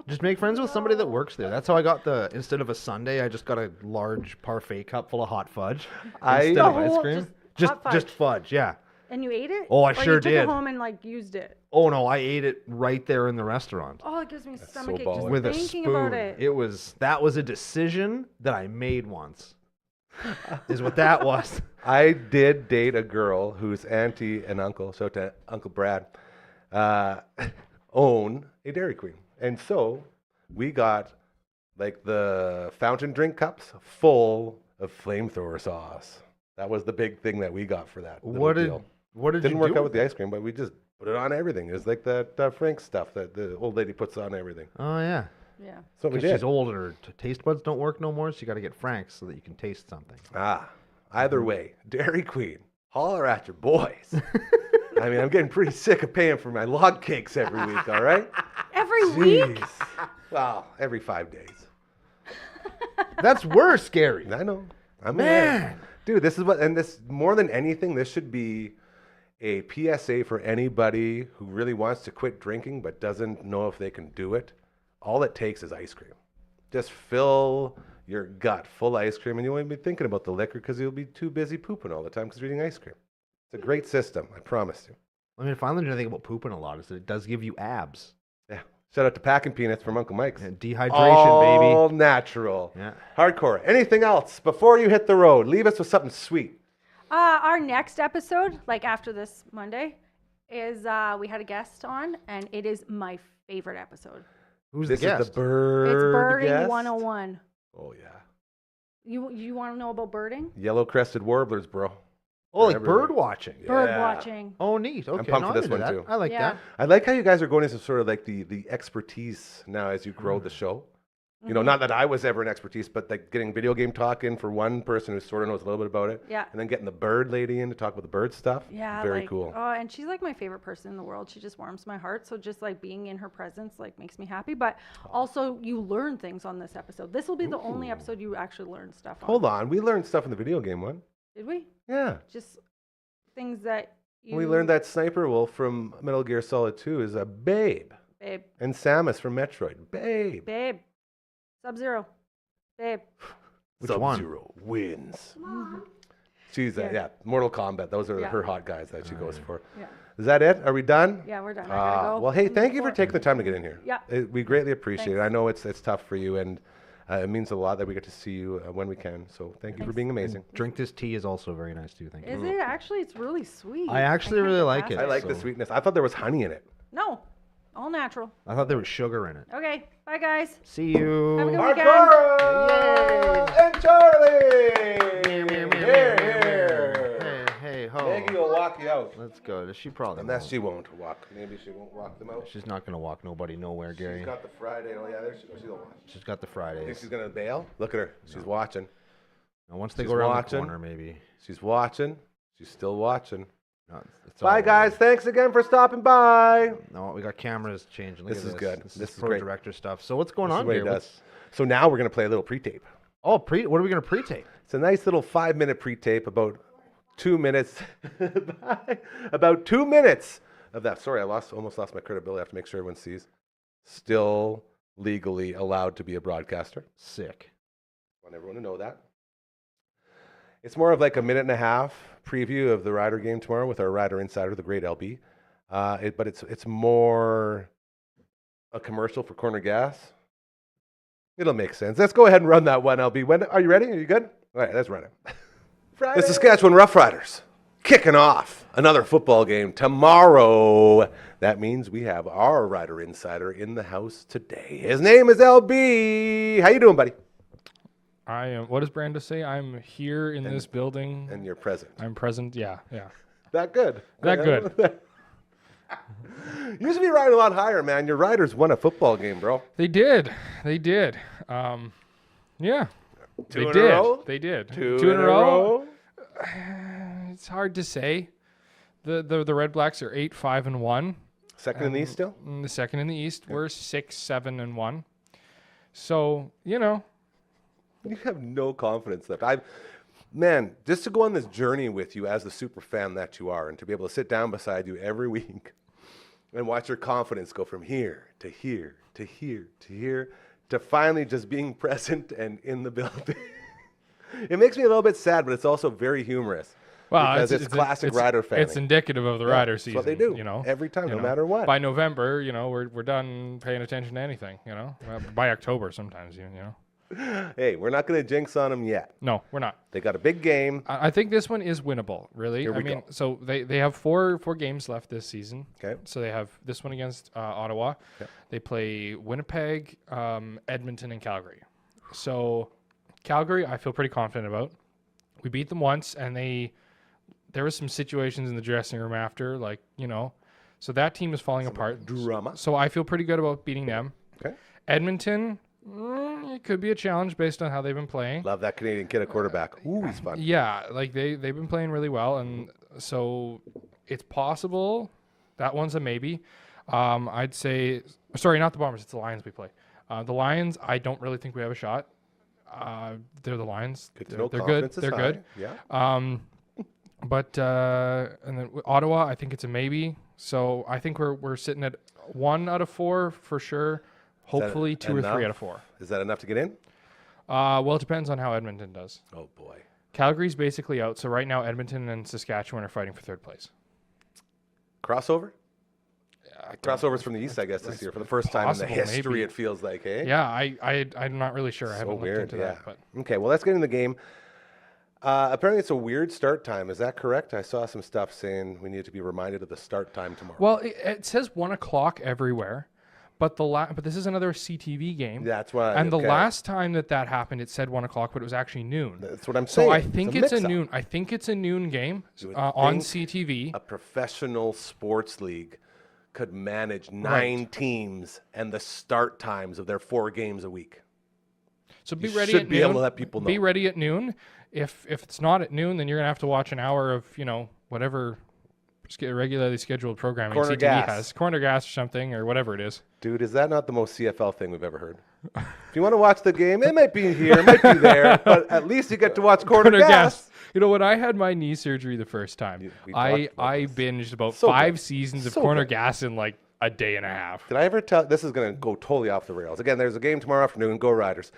[SPEAKER 4] Just make friends with somebody that works there. That's how I got instead of a sundae, I just got a large parfait cup full of hot fudge instead of ice cream. Just fudge, yeah.
[SPEAKER 5] And you ate it?
[SPEAKER 4] Oh, I
[SPEAKER 5] Or
[SPEAKER 4] sure
[SPEAKER 5] you took
[SPEAKER 4] did.
[SPEAKER 5] it home and like used it.
[SPEAKER 4] Oh no, I ate it right there in the restaurant.
[SPEAKER 5] Oh, it gives me
[SPEAKER 3] so
[SPEAKER 5] stomachache
[SPEAKER 3] baller.
[SPEAKER 5] just
[SPEAKER 4] With a
[SPEAKER 5] thinking
[SPEAKER 4] spoon.
[SPEAKER 5] about it.
[SPEAKER 4] That was a decision that I made once. Is what that was.
[SPEAKER 3] I did date a girl whose auntie and uncle, so to Uncle Brad, own a Dairy Queen, and so we got like the fountain drink cups full of flamethrower sauce. That was the big thing that we got for that. little deal.
[SPEAKER 4] What did
[SPEAKER 3] Didn't
[SPEAKER 4] you
[SPEAKER 3] work
[SPEAKER 4] do
[SPEAKER 3] out with the ice cream, but we just put it on everything. It was like that Frank stuff that the old lady puts on everything.
[SPEAKER 4] Oh yeah.
[SPEAKER 5] Yeah.
[SPEAKER 3] So we
[SPEAKER 4] Because
[SPEAKER 3] did.
[SPEAKER 4] she's older, taste buds don't work no more, so you got to get Frank's so that you can taste something.
[SPEAKER 3] Either way, Dairy Queen, holler at your boys. I mean, I'm getting pretty sick of paying for my log cakes every week, all right?
[SPEAKER 5] Every week?
[SPEAKER 3] Jeez. Well, every 5 days.
[SPEAKER 4] That's worse, Gary.
[SPEAKER 3] I know. I'm
[SPEAKER 4] Man.
[SPEAKER 3] Dude, this is what, and this, more than anything, this should be a PSA for anybody who really wants to quit drinking but doesn't know if they can do it. All it takes is ice cream. Just fill your gut full of ice cream, and you won't be thinking about the liquor because you'll be too busy pooping all the time because you're eating ice cream. It's a great system, I promise you.
[SPEAKER 4] I mean, if I learned anything about pooping a lot, is that it does give you abs.
[SPEAKER 3] Yeah. Shout out to Packing Peanuts from Uncle Mike's.
[SPEAKER 4] And dehydration,
[SPEAKER 3] All
[SPEAKER 4] baby.
[SPEAKER 3] natural.
[SPEAKER 4] Yeah.
[SPEAKER 3] Hardcore. Anything else before you hit the road? Leave us with something sweet.
[SPEAKER 5] Our next episode, like after this Monday, is we had a guest on, and it is my favorite episode.
[SPEAKER 4] Who's
[SPEAKER 3] This
[SPEAKER 4] the guest?
[SPEAKER 3] is the bird
[SPEAKER 5] It's birding
[SPEAKER 3] guest?
[SPEAKER 5] 101.
[SPEAKER 3] Oh, yeah.
[SPEAKER 5] You want to know about birding?
[SPEAKER 3] Yellow-crested warblers, bro.
[SPEAKER 4] Oh, like
[SPEAKER 3] everywhere.
[SPEAKER 4] bird watching.
[SPEAKER 5] Bird
[SPEAKER 3] Yeah.
[SPEAKER 5] watching.
[SPEAKER 4] Oh, neat. Okay,
[SPEAKER 3] pumped
[SPEAKER 4] no,
[SPEAKER 3] for
[SPEAKER 4] I'm
[SPEAKER 3] this
[SPEAKER 4] into
[SPEAKER 3] one,
[SPEAKER 4] that.
[SPEAKER 3] too.
[SPEAKER 4] I like
[SPEAKER 5] Yeah.
[SPEAKER 4] that.
[SPEAKER 3] I like how you guys are going into sort of like the expertise now as you grow the show. You know, not that I was ever an expertise, but like getting video game talk in for one person who sort of knows a little bit about it.
[SPEAKER 5] Yeah.
[SPEAKER 3] And then getting the bird lady in to talk about the bird stuff.
[SPEAKER 5] Yeah,
[SPEAKER 3] Very
[SPEAKER 5] like,
[SPEAKER 3] cool.
[SPEAKER 5] Oh, and she's like my favorite person in the world. She just warms my heart. So just like being in her presence like makes me happy. But also you learn things on this episode. This will be the only episode you actually learn stuff on.
[SPEAKER 3] Hold on. We learned stuff in the video game one.
[SPEAKER 5] Did we?
[SPEAKER 3] Yeah.
[SPEAKER 5] Just things that you
[SPEAKER 3] We learned that Sniper Wolf from Metal Gear Solid 2 is a babe.
[SPEAKER 5] Babe.
[SPEAKER 3] And Samus from Metroid. Babe.
[SPEAKER 5] Babe. Sub-Zero. Babe.
[SPEAKER 4] Which one?
[SPEAKER 3] Sub-Zero wins. She's, yeah, Mortal Kombat. Those are
[SPEAKER 5] Yeah.
[SPEAKER 3] her hot guys that she goes for.
[SPEAKER 5] Yeah.
[SPEAKER 3] Is that it? Are we done?
[SPEAKER 5] Yeah, we're done. I gotta go.
[SPEAKER 3] Well, hey, thank you for
[SPEAKER 5] Before-
[SPEAKER 3] taking the time to get in here.
[SPEAKER 5] Yeah.
[SPEAKER 3] We greatly appreciate it.
[SPEAKER 5] Thanks.
[SPEAKER 3] I know it's tough for you, and it means a lot that we get to see you when we can. So thank you for
[SPEAKER 5] Thanks.
[SPEAKER 3] being amazing.
[SPEAKER 4] Drink this tea is also very nice too. Thank you.
[SPEAKER 5] Is it? Actually, it's really sweet.
[SPEAKER 4] I actually
[SPEAKER 5] can't
[SPEAKER 4] really
[SPEAKER 5] get
[SPEAKER 4] like
[SPEAKER 5] past
[SPEAKER 4] it.
[SPEAKER 3] I like the
[SPEAKER 4] So-
[SPEAKER 3] sweetness. I thought there was honey in it.
[SPEAKER 5] No. All natural.
[SPEAKER 4] I thought there was sugar in it.
[SPEAKER 5] Okay. Bye, guys.
[SPEAKER 4] See you.
[SPEAKER 5] Have a good
[SPEAKER 3] Mark
[SPEAKER 5] weekend.
[SPEAKER 3] Burrows and Charlie! Here, here.
[SPEAKER 4] Hey, hey, ho.
[SPEAKER 3] Maggie will walk you out.
[SPEAKER 4] Let's go. She probably
[SPEAKER 3] Unless
[SPEAKER 4] won't.
[SPEAKER 3] she won't walk. Maybe she won't walk them out.
[SPEAKER 4] She's not gonna walk nobody nowhere, Gary.
[SPEAKER 3] She's got the Friday. Oh, yeah, there she goes. She'll watch.
[SPEAKER 4] She's got the
[SPEAKER 3] Think
[SPEAKER 4] Fridays.
[SPEAKER 3] she's going to bail? Look at her. She's watching.
[SPEAKER 4] And once they
[SPEAKER 3] she's
[SPEAKER 4] go around
[SPEAKER 3] watching.
[SPEAKER 4] the corner, maybe.
[SPEAKER 3] She's watching. She's still watching.
[SPEAKER 4] No, it's all
[SPEAKER 3] Bye,
[SPEAKER 4] over.
[SPEAKER 3] guys. Thanks again for stopping by.
[SPEAKER 4] No, we got cameras changing. Look
[SPEAKER 3] This
[SPEAKER 4] at
[SPEAKER 3] is good.
[SPEAKER 4] This
[SPEAKER 3] This
[SPEAKER 4] is
[SPEAKER 3] is
[SPEAKER 4] pro
[SPEAKER 3] great.
[SPEAKER 4] director stuff. So what's going
[SPEAKER 3] This is
[SPEAKER 4] on
[SPEAKER 3] what he
[SPEAKER 4] here?
[SPEAKER 3] does. So now we're going to play a little pre-tape.
[SPEAKER 4] Oh, what are we gonna pre-tape?
[SPEAKER 3] It's a nice little 5-minute pre-tape, about 2 minutes. About 2 minutes of that. Sorry, almost lost my credibility. I have to make sure everyone sees. Still legally allowed to be a broadcaster.
[SPEAKER 4] Sick.
[SPEAKER 3] I want everyone to know that. It's more of like a minute and a half preview of the Rider game tomorrow with our Rider Insider, the great LB. But it's more a commercial for Corner Gas. It'll make sense. Let's go ahead and run that one, LB. Are you ready? Are you good? All right, let's run it. The Saskatchewan Roughriders kicking off another football game tomorrow. That means we have our Rider Insider in the house today. His name is LB. How you doing, buddy?
[SPEAKER 6] I am. What does Brando say? I'm here in this building.
[SPEAKER 3] And you're present.
[SPEAKER 6] I'm present. Yeah.
[SPEAKER 3] That good.
[SPEAKER 6] That good.
[SPEAKER 3] You used to be riding a lot higher, man. Your Riders won a football game, bro.
[SPEAKER 6] They did. Yeah.
[SPEAKER 3] Two in a row?
[SPEAKER 6] They did.
[SPEAKER 3] Two in a row?
[SPEAKER 6] It's hard to say. The Red Blacks are 8-5-1.
[SPEAKER 3] Second in the East still?
[SPEAKER 6] The second in the East. We're 6-7-1. So, you know.
[SPEAKER 3] You have no confidence left. Man, just to go on this journey with you as the super fan that you are and to be able to sit down beside you every week and watch your confidence go from here to here to here to here to finally just being present and in the building. It makes me a little bit sad, but it's also very humorous.
[SPEAKER 6] Well,
[SPEAKER 3] because it's classic Rider fan.
[SPEAKER 6] It's indicative of the Rider season.
[SPEAKER 3] That's what they do.
[SPEAKER 6] You know,
[SPEAKER 3] every time, no matter what.
[SPEAKER 6] By November, we're done paying attention to anything. By October, sometimes you know.
[SPEAKER 3] Hey, we're not going to jinx on them yet.
[SPEAKER 6] No, we're not.
[SPEAKER 3] They got a big game.
[SPEAKER 6] I think this one is winnable, really.
[SPEAKER 3] Here we go.
[SPEAKER 6] So they have four games left this season.
[SPEAKER 3] Okay.
[SPEAKER 6] So they have this one against Ottawa.
[SPEAKER 3] Okay.
[SPEAKER 6] They play Winnipeg, Edmonton, and Calgary. So Calgary, I feel pretty confident about. We beat them once, and there was some situations in the dressing room after, so that team is falling apart.
[SPEAKER 3] Drama.
[SPEAKER 6] So I feel pretty good about beating them.
[SPEAKER 3] Okay.
[SPEAKER 6] Edmonton, it could be a challenge based on how they've been playing.
[SPEAKER 3] Love that Canadian kid at quarterback. Ooh, he's fun.
[SPEAKER 6] Yeah, they've been playing really well, and so it's possible. That one's a maybe. I'd say, sorry, not the Bombers. It's the Lions we play. The Lions, I don't really think we have a shot. They're the Lions.
[SPEAKER 3] Good to know.
[SPEAKER 6] They're good.
[SPEAKER 3] Confidence is
[SPEAKER 6] They're
[SPEAKER 3] high.
[SPEAKER 6] good.
[SPEAKER 3] Yeah.
[SPEAKER 6] But and then Ottawa, I think it's a maybe. So I think we're sitting at 1 out of 4 for sure. Hopefully 2 or 3 out of 4.
[SPEAKER 3] Is that enough to get in?
[SPEAKER 6] Well, it depends on how Edmonton does.
[SPEAKER 3] Oh boy.
[SPEAKER 6] Calgary's basically out. So right now Edmonton and Saskatchewan are fighting for 3rd place.
[SPEAKER 3] Crossover? Crossovers from the East, I guess, this year for the first time in the
[SPEAKER 6] possible,
[SPEAKER 3] history.
[SPEAKER 6] maybe.
[SPEAKER 3] It feels like, eh?
[SPEAKER 6] Yeah, I'm not really sure. I haven't looked into
[SPEAKER 3] yeah.
[SPEAKER 6] that. But
[SPEAKER 3] Okay, well, let's get into the game. Apparently, it's a weird start time. Is that correct? I saw some stuff saying we need to be reminded of the start time tomorrow.
[SPEAKER 6] well, it says 1 o'clock everywhere, but but this is another CTV game.
[SPEAKER 3] That's why.
[SPEAKER 6] And the
[SPEAKER 3] okay.
[SPEAKER 6] last time that happened, it said 1 o'clock, but it was actually noon.
[SPEAKER 3] That's what I'm saying.
[SPEAKER 6] So I think it's a
[SPEAKER 3] mix-up.
[SPEAKER 6] noon. I think it's a noon game
[SPEAKER 3] You would
[SPEAKER 6] on
[SPEAKER 3] think
[SPEAKER 6] CTV.
[SPEAKER 3] A professional sports league could manage 9 teams and the start times of their 4 games a week.
[SPEAKER 6] So be
[SPEAKER 3] You
[SPEAKER 6] ready
[SPEAKER 3] should
[SPEAKER 6] at
[SPEAKER 3] be
[SPEAKER 6] noon.
[SPEAKER 3] able to let people
[SPEAKER 6] Be
[SPEAKER 3] know.
[SPEAKER 6] ready at noon. If it's not at noon, then you're gonna have to watch an hour of whatever regularly scheduled programming
[SPEAKER 3] Corner
[SPEAKER 6] CTV
[SPEAKER 3] gas.
[SPEAKER 6] has, corner gas or something or whatever it is.
[SPEAKER 3] Dude, is that not the most CFL thing we've ever heard? If you want to watch the game, it might be here, it might be there, but at least you get to watch corner gas.
[SPEAKER 6] When I had my knee surgery the first time,
[SPEAKER 3] we
[SPEAKER 6] I
[SPEAKER 3] talked about this.
[SPEAKER 6] binged about
[SPEAKER 3] So
[SPEAKER 6] 5
[SPEAKER 3] good.
[SPEAKER 6] seasons of
[SPEAKER 3] So
[SPEAKER 6] corner
[SPEAKER 3] good.
[SPEAKER 6] gas in like a day and a half.
[SPEAKER 3] Did I ever tell? This is going to go totally off the rails. Again, there's a game tomorrow afternoon. Go Riders.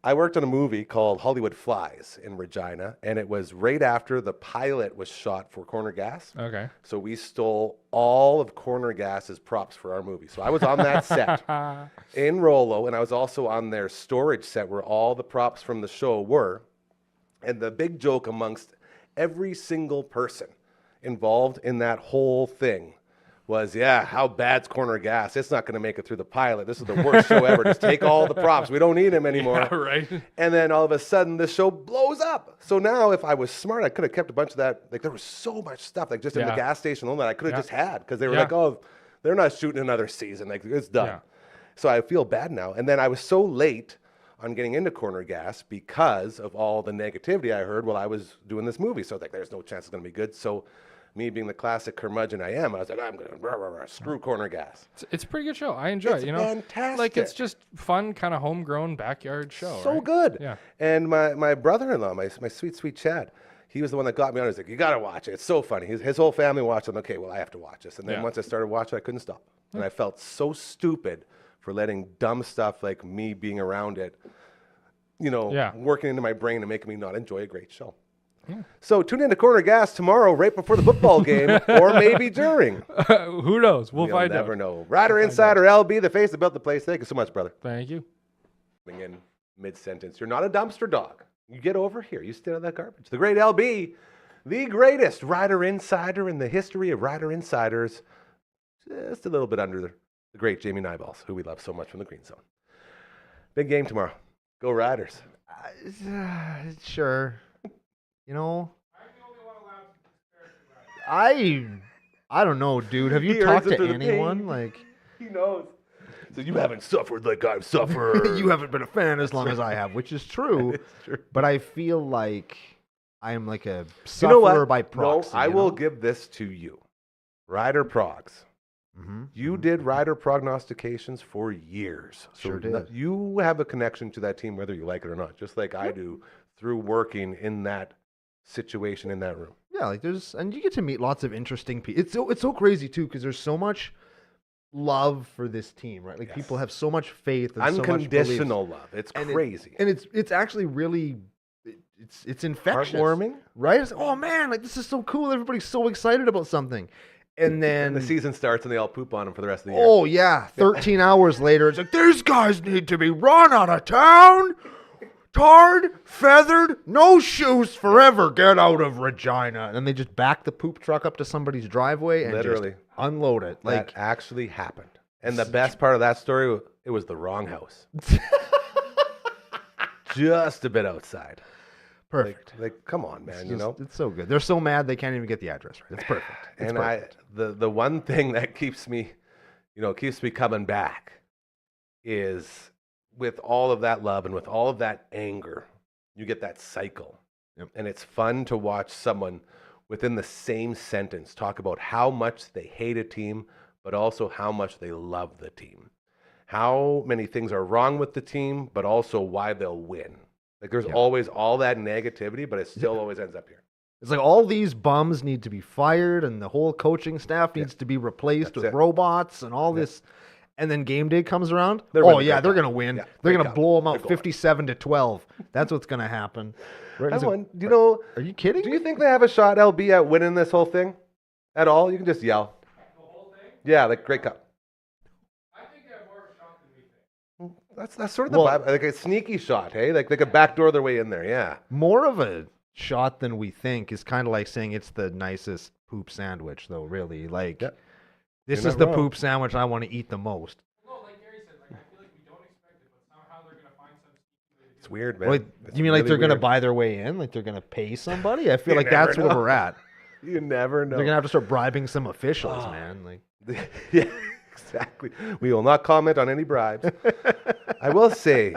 [SPEAKER 3] I worked on a movie called Hollywood Flies in Regina, and it was right after the pilot was shot for Corner Gas.
[SPEAKER 6] Okay.
[SPEAKER 3] So we stole all of Corner Gas's props for our movie. So I was on that set in Rollo, and I was also on their storage set where all the props from the show were. And the big joke amongst every single person involved in that whole thing was, how bad's Corner Gas? It's not going to make it through the pilot. This is the worst show ever. Just take all the props. We don't need them anymore.
[SPEAKER 6] Yeah, right.
[SPEAKER 3] And then all of a sudden, the show blows up. So now, if I was smart, I could have kept a bunch of that. Like, there was so much stuff, like just in the
[SPEAKER 6] Yeah.
[SPEAKER 3] gas station alone, that I could have
[SPEAKER 6] Yeah.
[SPEAKER 3] just had because they were
[SPEAKER 6] Yeah.
[SPEAKER 3] like, oh, they're not shooting another season. Like, it's done.
[SPEAKER 6] Yeah.
[SPEAKER 3] So I feel bad now. And then I was so late on getting into Corner Gas because of all the negativity I heard while I was doing this movie. So I was like, there's no chance it's going to be good. So me being the classic curmudgeon I am, I was like, I'm going to screw Corner Gas.
[SPEAKER 6] It's a pretty good show. I enjoy
[SPEAKER 3] It's
[SPEAKER 6] it.
[SPEAKER 3] fantastic.
[SPEAKER 6] Like it's just fun, kind of homegrown backyard show.
[SPEAKER 3] So
[SPEAKER 6] right?
[SPEAKER 3] good.
[SPEAKER 6] Yeah.
[SPEAKER 3] And my brother-in-law, my sweet, sweet Chad, he was the one that got me on. He's like, you got to watch it. It's so funny. His whole family watched it. I'm like, okay, well, I have to watch this. And then
[SPEAKER 6] Yeah.
[SPEAKER 3] once I started watching, I couldn't stop. And I felt so stupid for letting dumb stuff like me being around it,
[SPEAKER 6] Yeah.
[SPEAKER 3] working into my brain and making me not enjoy a great show. So tune in to Corner Gas tomorrow, right before the football game, or maybe during.
[SPEAKER 6] Who knows? We'll
[SPEAKER 3] You'll
[SPEAKER 6] find
[SPEAKER 3] never
[SPEAKER 6] out.
[SPEAKER 3] know. Rider Insider LB, the face that built the place. Thank you so much, brother.
[SPEAKER 6] Thank you.
[SPEAKER 3] In mid-sentence, you're not a dumpster dog. You get over here. You stay out of that garbage. The great LB the greatest Rider Insider in the history of Rider Insiders, just a little bit under the great Jamie Nyballs, who we love so much from the Green Zone. Big game tomorrow. Go Riders.
[SPEAKER 4] Sure. You know, I don't know, dude. Have you
[SPEAKER 3] He earns
[SPEAKER 4] talked
[SPEAKER 3] it
[SPEAKER 4] to
[SPEAKER 3] through the
[SPEAKER 4] anyone?
[SPEAKER 3] pain.
[SPEAKER 4] Like,
[SPEAKER 3] He knows. So you haven't suffered like I've suffered.
[SPEAKER 4] you haven't been a fan as long as I have, which is true.
[SPEAKER 3] It's true.
[SPEAKER 4] But I feel like I am like a
[SPEAKER 3] You know
[SPEAKER 4] sufferer
[SPEAKER 3] what?
[SPEAKER 4] by proxy.
[SPEAKER 3] No, I
[SPEAKER 4] you
[SPEAKER 3] will
[SPEAKER 4] know?
[SPEAKER 3] give this to you. Rider Progs.
[SPEAKER 4] Mhm,
[SPEAKER 3] You
[SPEAKER 4] mhm.
[SPEAKER 3] did rider prognostications for years. So
[SPEAKER 4] Sure did.
[SPEAKER 3] you have a connection to that team whether you like it or not, just like I do through working in that situation in that room.
[SPEAKER 4] Yeah, like and you get to meet lots of interesting people. It's so crazy too because there's so much love for this team, right? Like people
[SPEAKER 3] Yes.
[SPEAKER 4] have so much faith and so much belief.
[SPEAKER 3] Unconditional love. It's
[SPEAKER 4] And
[SPEAKER 3] crazy.
[SPEAKER 4] it's actually really it's infectious,
[SPEAKER 3] Heartwarming.
[SPEAKER 4] right? It's, oh man, like this is so cool. Everybody's so excited about something, and then
[SPEAKER 3] And the season starts and they all poop on him for the rest of the year.
[SPEAKER 4] oh yeah, 13 hours later, it's like these guys need to be run out of town. Tarred, feathered, no shoes forever. Get out of Regina. And then they just back the poop truck up to somebody's driveway and
[SPEAKER 3] Literally.
[SPEAKER 4] just unload it.
[SPEAKER 3] That
[SPEAKER 4] Like,
[SPEAKER 3] actually happened. And the best part of that story, it was the wrong house. Just a bit outside.
[SPEAKER 4] perfect.
[SPEAKER 3] Like come on, man,
[SPEAKER 4] It's
[SPEAKER 3] you
[SPEAKER 4] just-
[SPEAKER 3] know?
[SPEAKER 4] it's so good. They're so mad they can't even get the address right. It's perfect. It's
[SPEAKER 3] And
[SPEAKER 4] perfect.
[SPEAKER 3] the one thing that keeps me coming back is with all of that love and with all of that anger, you get that cycle.
[SPEAKER 4] Yep.
[SPEAKER 3] And it's fun to watch someone within the same sentence talk about how much they hate a team, but also how much they love the team. How many things are wrong with the team, but also why they'll win. Like there's always all that negativity, but it still always ends up here.
[SPEAKER 4] It's like all these bums need to be fired and the whole coaching staff needs to be replaced
[SPEAKER 3] That's
[SPEAKER 4] with
[SPEAKER 3] it.
[SPEAKER 4] robots and all this. And then game day comes around.
[SPEAKER 3] They're
[SPEAKER 4] Oh
[SPEAKER 3] winning
[SPEAKER 4] yeah,
[SPEAKER 3] big
[SPEAKER 4] they're
[SPEAKER 3] time.
[SPEAKER 4] gonna win.
[SPEAKER 3] Yeah,
[SPEAKER 4] they're
[SPEAKER 3] big
[SPEAKER 4] gonna
[SPEAKER 3] time.
[SPEAKER 4] blow them
[SPEAKER 3] They're
[SPEAKER 4] out
[SPEAKER 3] going.
[SPEAKER 4] 57-12. That's what's gonna happen. Right?
[SPEAKER 3] I
[SPEAKER 4] It's like,
[SPEAKER 3] won. Do you know?
[SPEAKER 4] are you kidding?
[SPEAKER 3] Do
[SPEAKER 4] me?
[SPEAKER 3] you think they have a shot, LB, at winning this whole thing at all? You can just yell. The whole thing? Yeah, like Grey Cup.
[SPEAKER 6] I think they have more of a shot than we think.
[SPEAKER 3] That's sort of the
[SPEAKER 4] Well-
[SPEAKER 3] vibe. Like a sneaky shot, hey? Like they could backdoor their way in there. Yeah.
[SPEAKER 4] More of a shot than we think is kind of like saying it's the nicest poop sandwich, though. Really, like
[SPEAKER 3] Yep.
[SPEAKER 4] this
[SPEAKER 3] You're
[SPEAKER 4] is
[SPEAKER 3] not
[SPEAKER 4] the
[SPEAKER 3] wrong.
[SPEAKER 4] poop sandwich I want to eat the most.
[SPEAKER 6] No, like Gary said, like I feel like we don't expect it, but somehow they're gonna find some sneaky way to
[SPEAKER 3] It's
[SPEAKER 6] do it.
[SPEAKER 3] weird, man.
[SPEAKER 4] Like,
[SPEAKER 3] It's
[SPEAKER 4] you mean like
[SPEAKER 3] really
[SPEAKER 4] they're gonna
[SPEAKER 3] weird.
[SPEAKER 4] buy their way in? Like they're gonna pay somebody? I feel
[SPEAKER 3] You
[SPEAKER 4] like
[SPEAKER 3] never
[SPEAKER 4] that's where
[SPEAKER 3] know.
[SPEAKER 4] we're at.
[SPEAKER 3] You never know.
[SPEAKER 4] They're gonna have to start bribing some officials,
[SPEAKER 3] Oh.
[SPEAKER 4] man. Like,
[SPEAKER 3] Yeah, exactly. We will not comment on any bribes. I will say,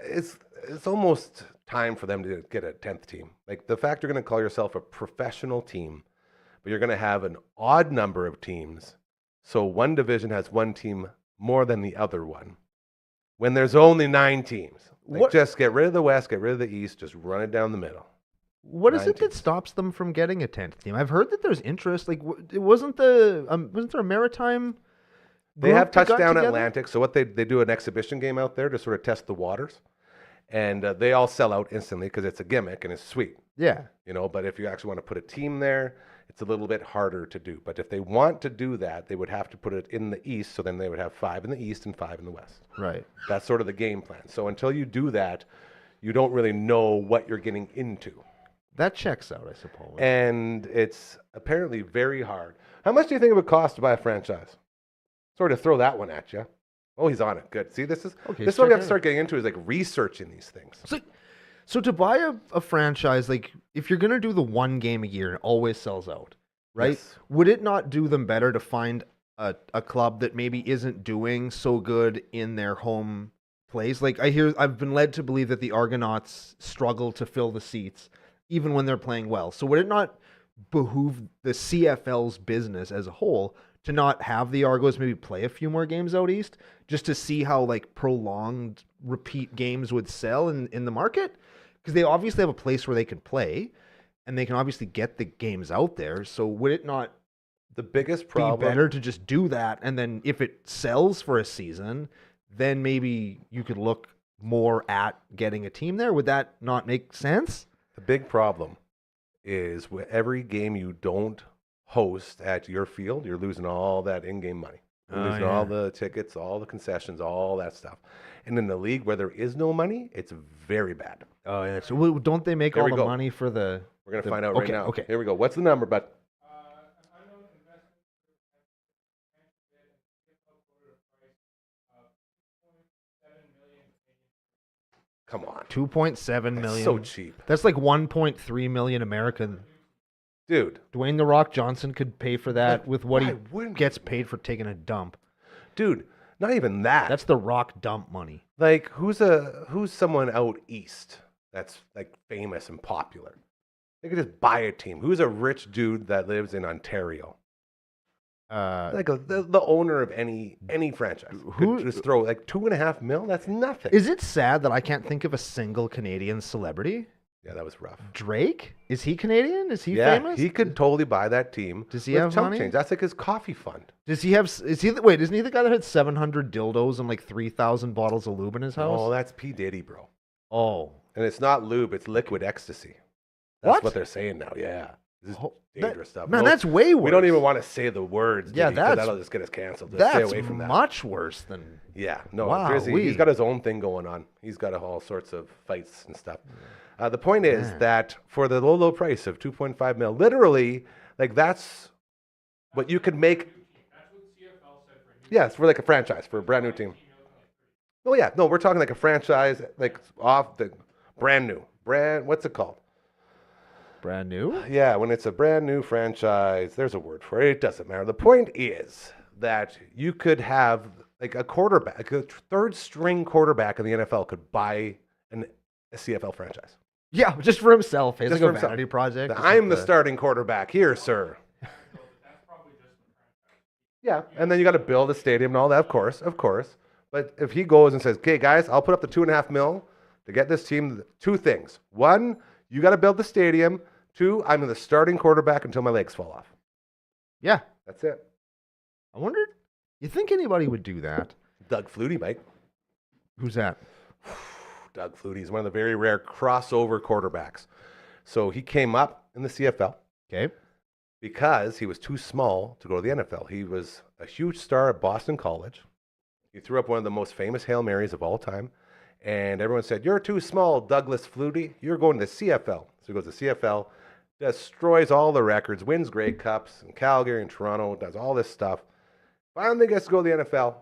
[SPEAKER 3] it's almost time for them to get a 10th team. Like the fact you're going to call yourself a professional team, but you're going to have an odd number of teams. So one division has one team more than the other one. When there's only 9 teams. Like
[SPEAKER 4] What-
[SPEAKER 3] just get rid of the West, get rid of the East, just run it down the middle.
[SPEAKER 4] what is it
[SPEAKER 3] 19.
[SPEAKER 4] that stops them from getting a 10th team? I've heard that there's interest. Like, it wasn't there a maritime?
[SPEAKER 3] They have
[SPEAKER 4] group that got
[SPEAKER 3] Touchdown
[SPEAKER 4] together?
[SPEAKER 3] Atlantic. So what they do an exhibition game out there to sort of test the waters. And they all sell out instantly because it's a gimmick and it's sweet.
[SPEAKER 4] Yeah.
[SPEAKER 3] You know, but if you actually want to put a team there, it's a little bit harder to do. But if they want to do that, they would have to put it in the East, so then they would have 5 in the East and 5 in the West.
[SPEAKER 4] Right.
[SPEAKER 3] That's sort of the game plan. So until you do that, you don't really know what you're getting into.
[SPEAKER 4] That checks out, I suppose.
[SPEAKER 3] And it's apparently very hard. How much do you think it would cost to buy a franchise? Sort of throw that one at you. Oh, he's on it. Good. See, this is
[SPEAKER 4] Okay,
[SPEAKER 3] this is what we
[SPEAKER 4] check
[SPEAKER 3] have to
[SPEAKER 4] it
[SPEAKER 3] start getting into is like researching these things.
[SPEAKER 4] So to buy a franchise, like if you're gonna do the one game a year, it always sells out, right?
[SPEAKER 3] Yes.
[SPEAKER 4] Would it not do them better to find a club that maybe isn't doing so good in their home place? Like I've been led to believe that the Argonauts struggle to fill the seats even when they're playing well. So would it not behoove the CFL's business as a whole to not have the Argos maybe play a few more games out east just to see how like prolonged repeat games would sell in the market? Because they obviously have a place where they can play and they can obviously get the games out there. So would it not
[SPEAKER 3] The biggest
[SPEAKER 4] be
[SPEAKER 3] problem
[SPEAKER 4] better to just do that? And then if it sells for a season, then maybe you could look more at getting a team there. Would that not make sense?
[SPEAKER 3] The big problem is with every game you don't host at your field, you're losing all that in-game money. You're
[SPEAKER 4] Oh,
[SPEAKER 3] losing
[SPEAKER 4] yeah.
[SPEAKER 3] all the tickets, all the concessions, all that stuff. And in the league where there is no money, it's very bad.
[SPEAKER 4] Oh yeah. So don't they make
[SPEAKER 3] There
[SPEAKER 4] all
[SPEAKER 3] we
[SPEAKER 4] the
[SPEAKER 3] go.
[SPEAKER 4] money for the?
[SPEAKER 3] We're going to
[SPEAKER 4] the-
[SPEAKER 3] find out right
[SPEAKER 4] okay,
[SPEAKER 3] now.
[SPEAKER 4] Okay.
[SPEAKER 3] Here we go. What's the number, bud? Come on.
[SPEAKER 4] 2.7
[SPEAKER 3] That's
[SPEAKER 4] million.
[SPEAKER 3] so cheap.
[SPEAKER 4] That's like 1.3 million American.
[SPEAKER 3] Dude.
[SPEAKER 4] Dwayne the Rock Johnson could pay for that with what he
[SPEAKER 3] why wouldn't
[SPEAKER 4] gets paid for taking a dump.
[SPEAKER 3] Dude, not even that.
[SPEAKER 4] That's the Rock dump money.
[SPEAKER 3] like who's someone out east that's like famous and popular? They could just buy a team. Who's a rich dude that lives in Ontario? Like the owner of any franchise.
[SPEAKER 4] Who-
[SPEAKER 3] Could just throw like $2.5 million? That's nothing.
[SPEAKER 4] Is it sad that I can't think of a single Canadian celebrity?
[SPEAKER 3] Yeah, that was rough.
[SPEAKER 4] Drake? Is he Canadian? Is he
[SPEAKER 3] Yeah,
[SPEAKER 4] famous?
[SPEAKER 3] he could totally buy that team.
[SPEAKER 4] Does he
[SPEAKER 3] with
[SPEAKER 4] have
[SPEAKER 3] chump
[SPEAKER 4] money?
[SPEAKER 3] change. That's like his coffee fund.
[SPEAKER 4] Does he have? Is he? Wait, isn't he the guy that had 700 dildos and like 3,000 bottles of lube in his house?
[SPEAKER 3] Oh, that's P. Diddy, bro.
[SPEAKER 4] Oh,
[SPEAKER 3] And it's not lube, it's liquid ecstasy. That's
[SPEAKER 4] What?
[SPEAKER 3] they're saying now, yeah. This is
[SPEAKER 4] Oh,
[SPEAKER 3] dangerous stuff.
[SPEAKER 4] man,
[SPEAKER 3] No,
[SPEAKER 4] that's way worse.
[SPEAKER 3] We don't even want to say the words.
[SPEAKER 4] Yeah,
[SPEAKER 3] Diddy, 'cause
[SPEAKER 4] that's-
[SPEAKER 3] that'll just get us canceled. Just stay
[SPEAKER 4] That's
[SPEAKER 3] away from that.
[SPEAKER 4] much worse than.
[SPEAKER 3] Yeah, no,
[SPEAKER 4] Wow,
[SPEAKER 3] Drizzy, he's got his own thing going on. He's got all sorts of fights and stuff. The point is
[SPEAKER 4] Man.
[SPEAKER 3] that for the low price of 2.5 mil, literally, like that's what you could make. Yeah, it's for like a franchise, for a brand new team. Oh yeah, no, we're talking like a franchise, like off the brand new. What's it called?
[SPEAKER 4] Brand new?
[SPEAKER 3] Yeah, when it's a brand new franchise, there's a word for it. It doesn't matter. The point is that you could have like a quarterback, a third string quarterback in the NFL could buy a CFL franchise.
[SPEAKER 4] Yeah, just for himself. It's
[SPEAKER 3] Just
[SPEAKER 4] like
[SPEAKER 3] for
[SPEAKER 4] a
[SPEAKER 3] himself.
[SPEAKER 4] vanity project. just
[SPEAKER 3] I'm
[SPEAKER 4] like
[SPEAKER 3] the starting quarterback here, sir. Yeah, and then you got to build a stadium and all that, of course. But if he goes and says, "Okay, guys, I'll put up the 2.5 mil to get this team," two things: one, you got to build the stadium; two, I'm the starting quarterback until my legs fall off.
[SPEAKER 4] Yeah.
[SPEAKER 3] That's it.
[SPEAKER 4] I wondered. You think anybody would do that?
[SPEAKER 3] Doug Flutie, Mike.
[SPEAKER 4] Who's that?
[SPEAKER 3] Doug Flutie is one of the very rare crossover quarterbacks. So he came up in the CFL
[SPEAKER 4] Okay.
[SPEAKER 3] because he was too small to go to the NFL. He was a huge star at Boston College. He threw up one of the most famous Hail Marys of all time. And everyone said, "You're too small, Douglas Flutie. You're going to the CFL." So he goes to CFL, destroys all the records, wins Grey Cups in Calgary and Toronto, does all this stuff. Finally gets to go to the NFL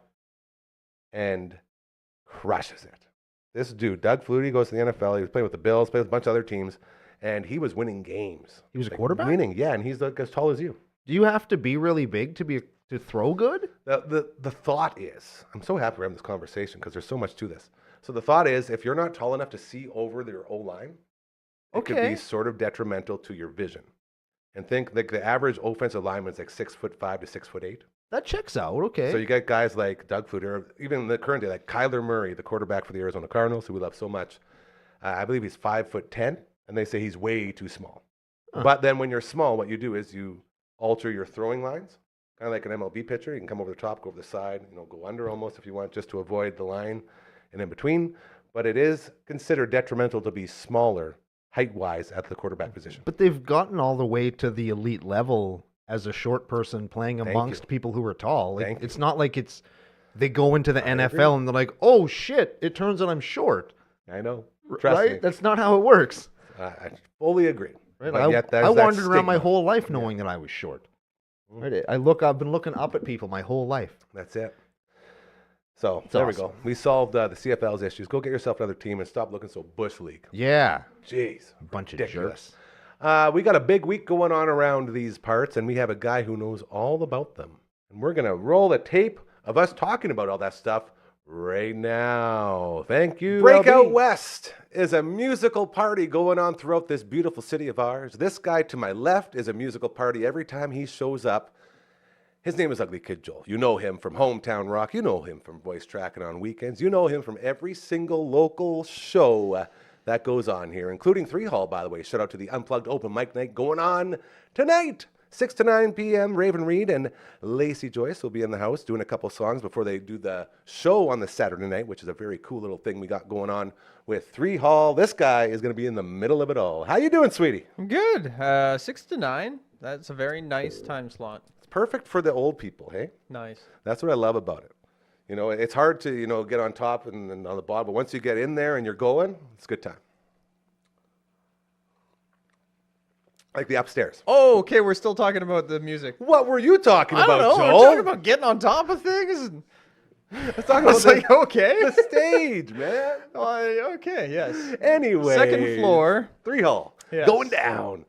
[SPEAKER 3] and crushes it. This dude, Doug Flutie, goes to the NFL. He was playing with the Bills, played with a bunch of other teams, and he was winning games.
[SPEAKER 4] He was a quarterback?
[SPEAKER 3] Winning, yeah, and he's like as tall as you.
[SPEAKER 4] Do you have to be really big to throw good?
[SPEAKER 3] The thought is, I'm so happy we're having this conversation because there's so much to this. So the thought is, if you're not tall enough to see over their O-line, it could
[SPEAKER 4] Okay.
[SPEAKER 3] be sort of detrimental to your vision. And think like the average offensive lineman is like 6'5" to 6'8".
[SPEAKER 4] That checks out. Okay.
[SPEAKER 3] So you get guys like Doug Flutie, or even in the current day, like Kyler Murray, the quarterback for the Arizona Cardinals, who we love so much. I believe he's 5'10", and they say he's way too small.
[SPEAKER 4] Huh.
[SPEAKER 3] But then when you're small, what you do is you alter your throwing lines, kind of like an MLB pitcher. You can come over the top, go over the side, go under almost if you want, just to avoid the line and in between. But it is considered detrimental to be smaller height-wise at the quarterback position.
[SPEAKER 4] But they've gotten all the way to the elite level as a short person playing
[SPEAKER 3] Thank
[SPEAKER 4] amongst
[SPEAKER 3] you.
[SPEAKER 4] people who are tall. Like,
[SPEAKER 3] Thank
[SPEAKER 4] it's not like they go into the
[SPEAKER 3] I
[SPEAKER 4] NFL
[SPEAKER 3] agree.
[SPEAKER 4] and they're like, "Oh shit, it turns out I'm short."
[SPEAKER 3] I know. Trust
[SPEAKER 4] right?
[SPEAKER 3] me.
[SPEAKER 4] That's not how it works.
[SPEAKER 3] I fully agree.
[SPEAKER 4] Right?
[SPEAKER 3] But yet there's
[SPEAKER 4] I
[SPEAKER 3] that
[SPEAKER 4] wandered around my
[SPEAKER 3] stigma.
[SPEAKER 4] whole life knowing that I was short. Right? I've been looking up at people my whole life.
[SPEAKER 3] That's it. So
[SPEAKER 4] It's
[SPEAKER 3] there we
[SPEAKER 4] awesome.
[SPEAKER 3] go. We solved the CFL's issues. Go get yourself another team and stop looking so bush league.
[SPEAKER 4] Yeah.
[SPEAKER 3] Jeez.
[SPEAKER 4] Bunch of
[SPEAKER 3] Ridiculous.
[SPEAKER 4] jerks.
[SPEAKER 3] We got a big week going on around these parts, and we have a guy who knows all about them. And we're going to roll a tape of us talking about all that stuff right now. Thank you. Breakout
[SPEAKER 4] LB.
[SPEAKER 3] West is a musical party going on throughout this beautiful city of ours. This guy to my left is a musical party every time he shows up. His name is Ugly Kid Joel. You know him from Hometown Rock. You know him from Voice Tracking on weekends. You know him from every single local show that goes on here, including 3 Hall, by the way. Shout out to the Unplugged Open Mic Night going on tonight, 6 to 9 p.m. Raven Reed and Lacey Joyce will be in the house doing a couple songs before they do the show on the Saturday night, which is a very cool little thing we got going on with 3 Hall. This guy is going to be in the middle of it all. How you doing, sweetie?
[SPEAKER 7] I'm good. 6 to 9. That's a very nice time slot.
[SPEAKER 3] It's perfect for the old people, hey?
[SPEAKER 7] Nice.
[SPEAKER 3] That's what I love about it. You know, it's hard to, get on top and on the bottom, but once you get in there and you're going, it's a good time. Like the upstairs.
[SPEAKER 7] Oh, okay. We're still talking about the music.
[SPEAKER 3] What were you talking
[SPEAKER 7] I
[SPEAKER 3] about,
[SPEAKER 7] don't know.
[SPEAKER 3] Joel?
[SPEAKER 7] We're talking about getting on top of things.
[SPEAKER 3] Let's talk
[SPEAKER 7] I
[SPEAKER 3] about
[SPEAKER 7] was like, okay.
[SPEAKER 3] the stage, man.
[SPEAKER 7] Okay, yes.
[SPEAKER 3] Anyway.
[SPEAKER 7] Second floor.
[SPEAKER 3] 3 hole.
[SPEAKER 7] Yes.
[SPEAKER 3] Going down.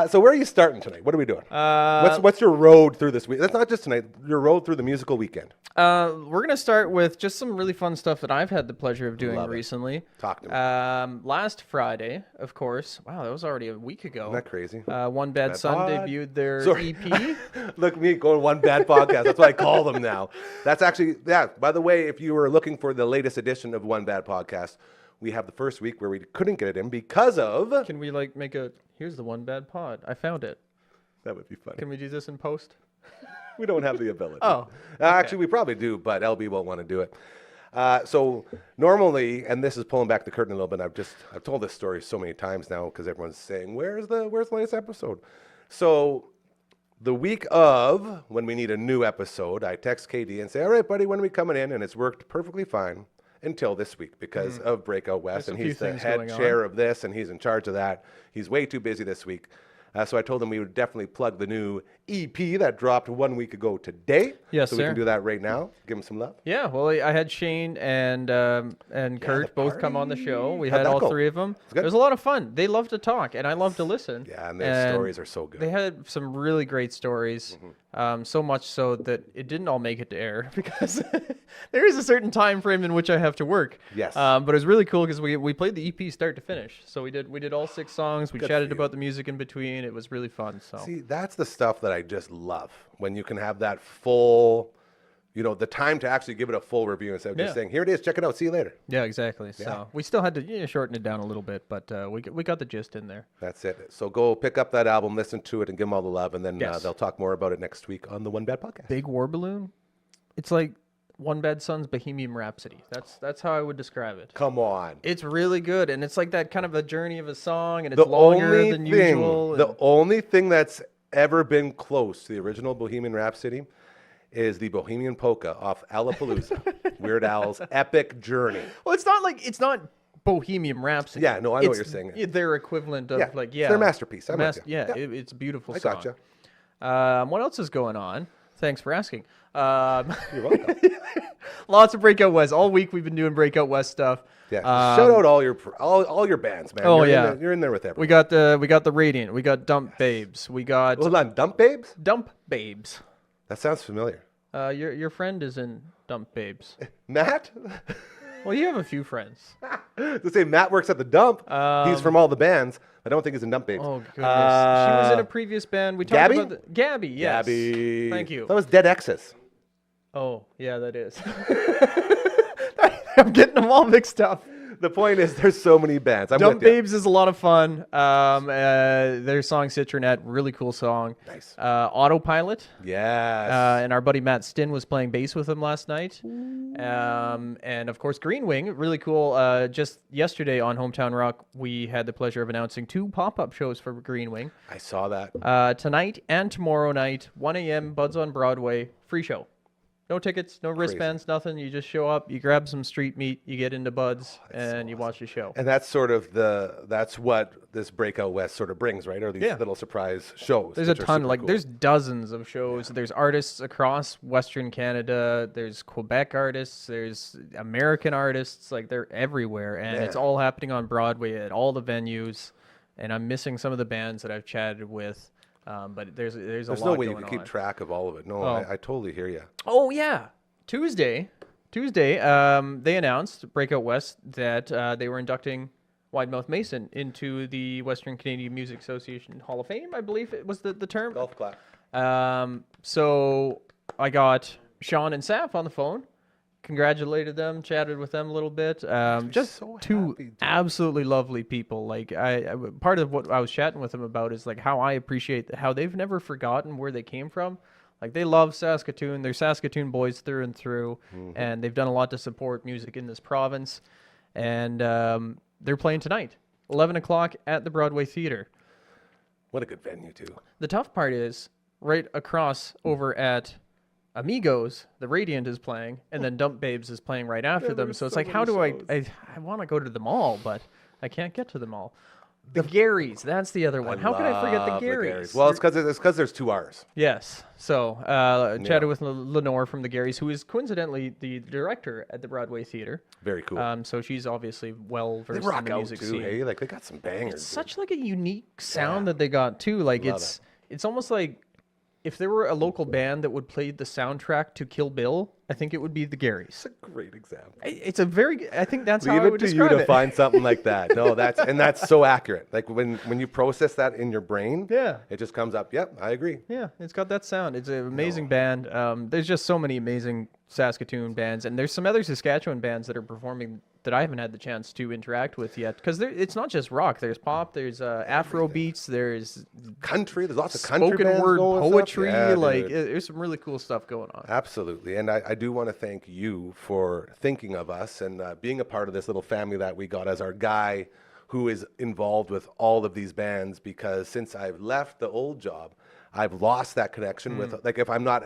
[SPEAKER 3] So where are you starting tonight? What are we doing?
[SPEAKER 7] Uh,
[SPEAKER 3] What's your road through this week? That's not just tonight. Your road through the musical weekend.
[SPEAKER 7] We're gonna start with just some really fun stuff that I've had the pleasure of doing
[SPEAKER 3] Love it.
[SPEAKER 7] recently.
[SPEAKER 3] Talk to me.
[SPEAKER 7] Last Friday, of course. Wow, that was already a week ago.
[SPEAKER 3] Isn't that crazy?
[SPEAKER 7] One Bad Son
[SPEAKER 3] Pod.
[SPEAKER 7] debuted their
[SPEAKER 3] Sorry.
[SPEAKER 7] EP.
[SPEAKER 3] Look at me going One Bad Podcast. That's what I call them now. That's actually, by the way, if you were looking for the latest edition of One Bad Podcast, we have the first week where we couldn't get it in because of...
[SPEAKER 7] Can we make a? Here's the One Bad Pod. I found it.
[SPEAKER 3] That would be funny.
[SPEAKER 7] Can we do this in post?
[SPEAKER 3] We don't have the ability.
[SPEAKER 7] Oh,
[SPEAKER 3] Actually, we probably do, but LB won't want to do it. So normally, and this is pulling back the curtain a little bit. I've told this story so many times now because everyone's saying, "Where's the latest episode?" So the week of when we need a new episode, I text KD and say, "All right, buddy, when are we coming in?" And it's worked perfectly fine until this week because of Breakout West,
[SPEAKER 7] There's
[SPEAKER 3] and
[SPEAKER 7] a few
[SPEAKER 3] he's the
[SPEAKER 7] things
[SPEAKER 3] head
[SPEAKER 7] going on.
[SPEAKER 3] chair of this, and he's in charge of that. He's way too busy this week. So I told him we would definitely plug the new EP that dropped 1 week ago today.
[SPEAKER 7] Yes,
[SPEAKER 3] so we
[SPEAKER 7] sir.
[SPEAKER 3] can do that right now. Give him some love.
[SPEAKER 7] Yeah, well, I had Shane and Kurt both come on the show. We
[SPEAKER 3] How'd
[SPEAKER 7] had
[SPEAKER 3] that
[SPEAKER 7] all
[SPEAKER 3] go?
[SPEAKER 7] three of them. It
[SPEAKER 3] good?
[SPEAKER 7] was a lot of fun. They love to talk, and I love to listen.
[SPEAKER 3] Yeah, and their stories are so good.
[SPEAKER 7] They had some really great stories, so much so that it didn't all make it to air because there is a certain time frame in which I have to work.
[SPEAKER 3] Yes.
[SPEAKER 7] But it was really cool because we played the EP start to finish. So we did all 6 songs. We
[SPEAKER 3] Good
[SPEAKER 7] chatted
[SPEAKER 3] for you.
[SPEAKER 7] about the music in between. It was really fun. So
[SPEAKER 3] See, that's the stuff that I just love when you can have that full, the time to actually give it a full review instead of just
[SPEAKER 7] Yeah.
[SPEAKER 3] saying, here it is, check it out, see you later.
[SPEAKER 7] yeah, exactly.
[SPEAKER 3] Yeah.
[SPEAKER 7] So we still had to shorten it down a little bit, but we got the gist in there.
[SPEAKER 3] That's it. So go pick up that album, listen to it, and give them all the love, and then
[SPEAKER 7] Yes.
[SPEAKER 3] they'll talk more about it next week on the One Bad Podcast.
[SPEAKER 7] Big War Balloon. It's like One Bad Son's Bohemian Rhapsody. That's how I would describe it.
[SPEAKER 3] Come on.
[SPEAKER 7] It's really good, and it's like that kind of a journey of a song, and it's
[SPEAKER 3] The
[SPEAKER 7] longer
[SPEAKER 3] only
[SPEAKER 7] than
[SPEAKER 3] thing,
[SPEAKER 7] usual.
[SPEAKER 3] the
[SPEAKER 7] and-
[SPEAKER 3] only thing that's ever been close to the original Bohemian Rhapsody is the Bohemian Polka off Alapalooza, Weird Al's epic journey.
[SPEAKER 7] well, it's not Bohemian Rhapsody.
[SPEAKER 3] Yeah, no, I know what
[SPEAKER 7] It's
[SPEAKER 3] you're saying.
[SPEAKER 7] Their equivalent of
[SPEAKER 3] Yeah, it's their masterpiece. I'm with you.
[SPEAKER 7] Yeah,
[SPEAKER 3] Yeah.
[SPEAKER 7] it's a beautiful
[SPEAKER 3] I
[SPEAKER 7] song.
[SPEAKER 3] gotcha.
[SPEAKER 7] What else is going on? Thanks for asking.
[SPEAKER 3] You're welcome.
[SPEAKER 7] Lots of Breakout West. All week we've been doing Breakout West stuff.
[SPEAKER 3] Yeah, shout out all your bands, man.
[SPEAKER 7] Oh,
[SPEAKER 3] You're
[SPEAKER 7] yeah.
[SPEAKER 3] you're in there with everyone.
[SPEAKER 7] We got the Radiant. We got Dump Babes. We got
[SPEAKER 3] Hold on, Dump Babes?
[SPEAKER 7] Dump Babes.
[SPEAKER 3] That sounds familiar.
[SPEAKER 7] Your friend is in Dump Babes.
[SPEAKER 3] Matt?
[SPEAKER 7] Well, you have a few friends.
[SPEAKER 3] To say Matt works at the dump. He's from all the bands. I don't think he's in Dump Babes.
[SPEAKER 7] Oh goodness, she was in a previous band. We talked
[SPEAKER 3] Gabby?
[SPEAKER 7] about Gabby. Yes.
[SPEAKER 3] Gabby.
[SPEAKER 7] Thank you.
[SPEAKER 3] That was Dead Exes.
[SPEAKER 7] Oh yeah, that is. I'm getting them all mixed up.
[SPEAKER 3] The point is, there's so many bands. I'm
[SPEAKER 7] Dump
[SPEAKER 3] with ya.
[SPEAKER 7] Babes is a lot of fun. Their song Citronette, really cool song.
[SPEAKER 3] Nice.
[SPEAKER 7] Autopilot.
[SPEAKER 3] Yes.
[SPEAKER 7] And our buddy Matt Stin was playing bass with him last night. And of course, Green Wing, really cool. Just yesterday on Hometown Rock, we had the pleasure of announcing 2 pop-up shows for Green Wing.
[SPEAKER 3] I saw that.
[SPEAKER 7] Tonight and tomorrow night, 1 a.m., Buds on Broadway, free show. No tickets, no wristbands, nothing. You just show up, you grab some street meat, you get into Buds, and you watch the show.
[SPEAKER 3] And that's sort of that's what this Breakout West sort of brings, right? Or these little surprise shows.
[SPEAKER 7] There's a
[SPEAKER 3] which are
[SPEAKER 7] ton,
[SPEAKER 3] super cool.
[SPEAKER 7] there's dozens of shows. There's artists across Western Canada. There's Quebec artists. There's American artists. They're everywhere, and it's
[SPEAKER 3] Man.
[SPEAKER 7] all happening on Broadway at all the venues. And I'm missing some of the bands that I've chatted with, but there's a
[SPEAKER 3] There's
[SPEAKER 7] lot
[SPEAKER 3] no way you
[SPEAKER 7] going
[SPEAKER 3] can keep
[SPEAKER 7] on.
[SPEAKER 3] track of all of it. No,
[SPEAKER 7] Oh.
[SPEAKER 3] I totally hear you.
[SPEAKER 7] Oh yeah, Tuesday, they announced Breakout West that they were inducting Widemouth Mason into the Western Canadian Music Association Hall of Fame. I believe it was the term.
[SPEAKER 3] Golf clap.
[SPEAKER 7] So I got Sean and Saf on the phone, congratulated them, chatted with them a little bit. Just
[SPEAKER 3] so
[SPEAKER 7] 2
[SPEAKER 3] happy, dude.
[SPEAKER 7] absolutely lovely people. I part of what I was chatting with them about is how I appreciate how they've never forgotten where they came from. They love Saskatoon. They're Saskatoon boys through and through, and they've done a lot to support music in this province. And they're playing tonight, 11 o'clock at the Broadway Theater.
[SPEAKER 3] What a good venue, too.
[SPEAKER 7] The tough part is right across over at Amigos, The Radiant is playing, and then Dump Babes is playing right after them. So it's like, how do I want to go to them all, but I can't get to them all. The Garys, that's the other one. How could I forget the
[SPEAKER 3] love
[SPEAKER 7] Garys?
[SPEAKER 3] Well, it's because there's 2 R's.
[SPEAKER 7] Yes. So chatted with Lenore from the Garys, who is coincidentally the director at the Broadway Theater.
[SPEAKER 3] Very cool.
[SPEAKER 7] So she's obviously well
[SPEAKER 3] They
[SPEAKER 7] versed in
[SPEAKER 3] rock
[SPEAKER 7] the
[SPEAKER 3] out
[SPEAKER 7] music
[SPEAKER 3] too,
[SPEAKER 7] scene.
[SPEAKER 3] hey? Like they got some bangers.
[SPEAKER 7] It's such like a unique sound that they got too. Like
[SPEAKER 3] Love
[SPEAKER 7] it's almost like if there were a local band that would play the soundtrack to Kill Bill, I think it would be the Garys.
[SPEAKER 3] It's a great example.
[SPEAKER 7] It's a very. I think that's how
[SPEAKER 3] Leave
[SPEAKER 7] I
[SPEAKER 3] it
[SPEAKER 7] would
[SPEAKER 3] to you
[SPEAKER 7] describe
[SPEAKER 3] to
[SPEAKER 7] it.
[SPEAKER 3] find something like that. No, that's so accurate. Like when you process that in your brain,
[SPEAKER 7] Yeah.
[SPEAKER 3] it just comes up. Yep, I agree.
[SPEAKER 7] Yeah, it's got that sound. It's an amazing band. There's just so many amazing Saskatoon bands, and there's some other Saskatchewan bands that are performing that I haven't had the chance to interact with yet. Because it's not just rock. There's pop. There's Afro beats. There's
[SPEAKER 3] Country. There's lots of country
[SPEAKER 7] spoken
[SPEAKER 3] bands
[SPEAKER 7] word
[SPEAKER 3] going and stuff.
[SPEAKER 7] poetry.
[SPEAKER 3] Yeah,
[SPEAKER 7] Like
[SPEAKER 3] dude.
[SPEAKER 7] there's some really cool stuff going on.
[SPEAKER 3] Absolutely. And I do want to thank you for thinking of us and being a part of this little family that we got as our guy who is involved with all of these bands, because since I've left the old job, I've lost that connection with, like, if I'm not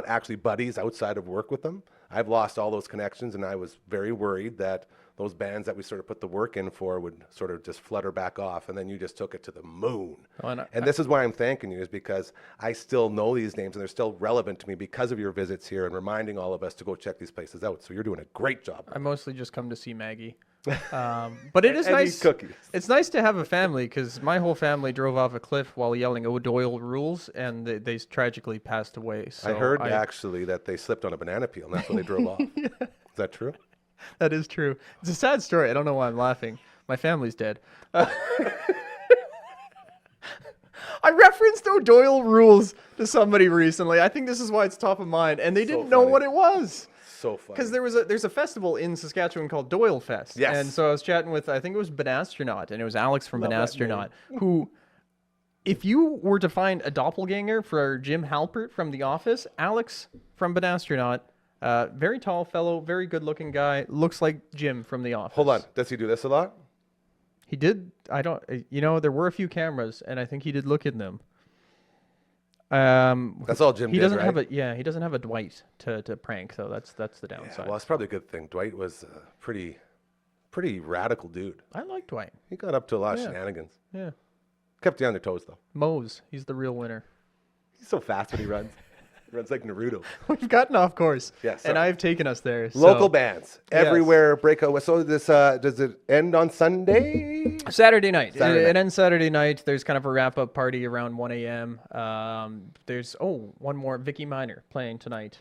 [SPEAKER 3] actually buddies outside of work with them, I've lost all those connections, and I was very worried that those bands that we sort of put the work in for would sort of just flutter back off, and then you just took it to the moon.
[SPEAKER 7] Oh, and
[SPEAKER 3] And this is why I'm thanking you, is because I still know these names, and they're still relevant to me because of your visits here and reminding all of us to go check these places out. So you're doing a great job.
[SPEAKER 7] I mostly just come to see Maggie. But it is
[SPEAKER 3] And eat
[SPEAKER 7] nice.
[SPEAKER 3] cookies.
[SPEAKER 7] It's nice to have a family, because my whole family drove off a cliff while yelling "O'Doyle rules," and they tragically passed away. So
[SPEAKER 3] I heard actually that they slipped on a banana peel, and that's when they drove off. Is that true?
[SPEAKER 7] That is true. It's a sad story. I don't know why I'm laughing. My family's dead. I referenced O'Doyle rules to somebody recently. I think this is why it's top of mind, and they didn't know
[SPEAKER 3] funny.
[SPEAKER 7] what it was.
[SPEAKER 3] So funny.
[SPEAKER 7] Because there's a festival in Saskatchewan called Doyle Fest.
[SPEAKER 3] Yes.
[SPEAKER 7] And so I was chatting with, I think it was Banastronaut, and it was Alex from
[SPEAKER 3] Love that
[SPEAKER 7] Banastronaut, who, if you were to find a doppelganger for Jim Halpert from The Office, Alex from Banastronaut, very tall fellow, very good looking guy, looks like Jim from The Office.
[SPEAKER 3] Hold on. Does he do this a lot?
[SPEAKER 7] He did, there were a few cameras, and I think he did look in them.
[SPEAKER 3] That's all Jim
[SPEAKER 7] He
[SPEAKER 3] did,
[SPEAKER 7] doesn't
[SPEAKER 3] right?
[SPEAKER 7] he doesn't have a Dwight to prank, though. That's the
[SPEAKER 3] Yeah,
[SPEAKER 7] downside.
[SPEAKER 3] well, it's probably a good thing. Dwight was a pretty radical dude.
[SPEAKER 7] I like Dwight.
[SPEAKER 3] He got up to a lot of
[SPEAKER 7] Yeah.
[SPEAKER 3] shenanigans.
[SPEAKER 7] Yeah.
[SPEAKER 3] Kept you on their toes, though.
[SPEAKER 7] Mose, he's the real winner.
[SPEAKER 3] He's so fast when he runs. He runs like Naruto.
[SPEAKER 7] We've gotten off course.
[SPEAKER 3] Yes,
[SPEAKER 7] And
[SPEAKER 3] sorry.
[SPEAKER 7] I've taken us there.
[SPEAKER 3] Local
[SPEAKER 7] so.
[SPEAKER 3] bands
[SPEAKER 7] Yes.
[SPEAKER 3] everywhere. Breakout. So this does it end on Sunday?
[SPEAKER 7] Saturday night.
[SPEAKER 3] Saturday
[SPEAKER 7] It
[SPEAKER 3] night.
[SPEAKER 7] ends Saturday night. There's kind of a wrap-up party around 1 a.m. There's, one more. Vicky Minor playing tonight.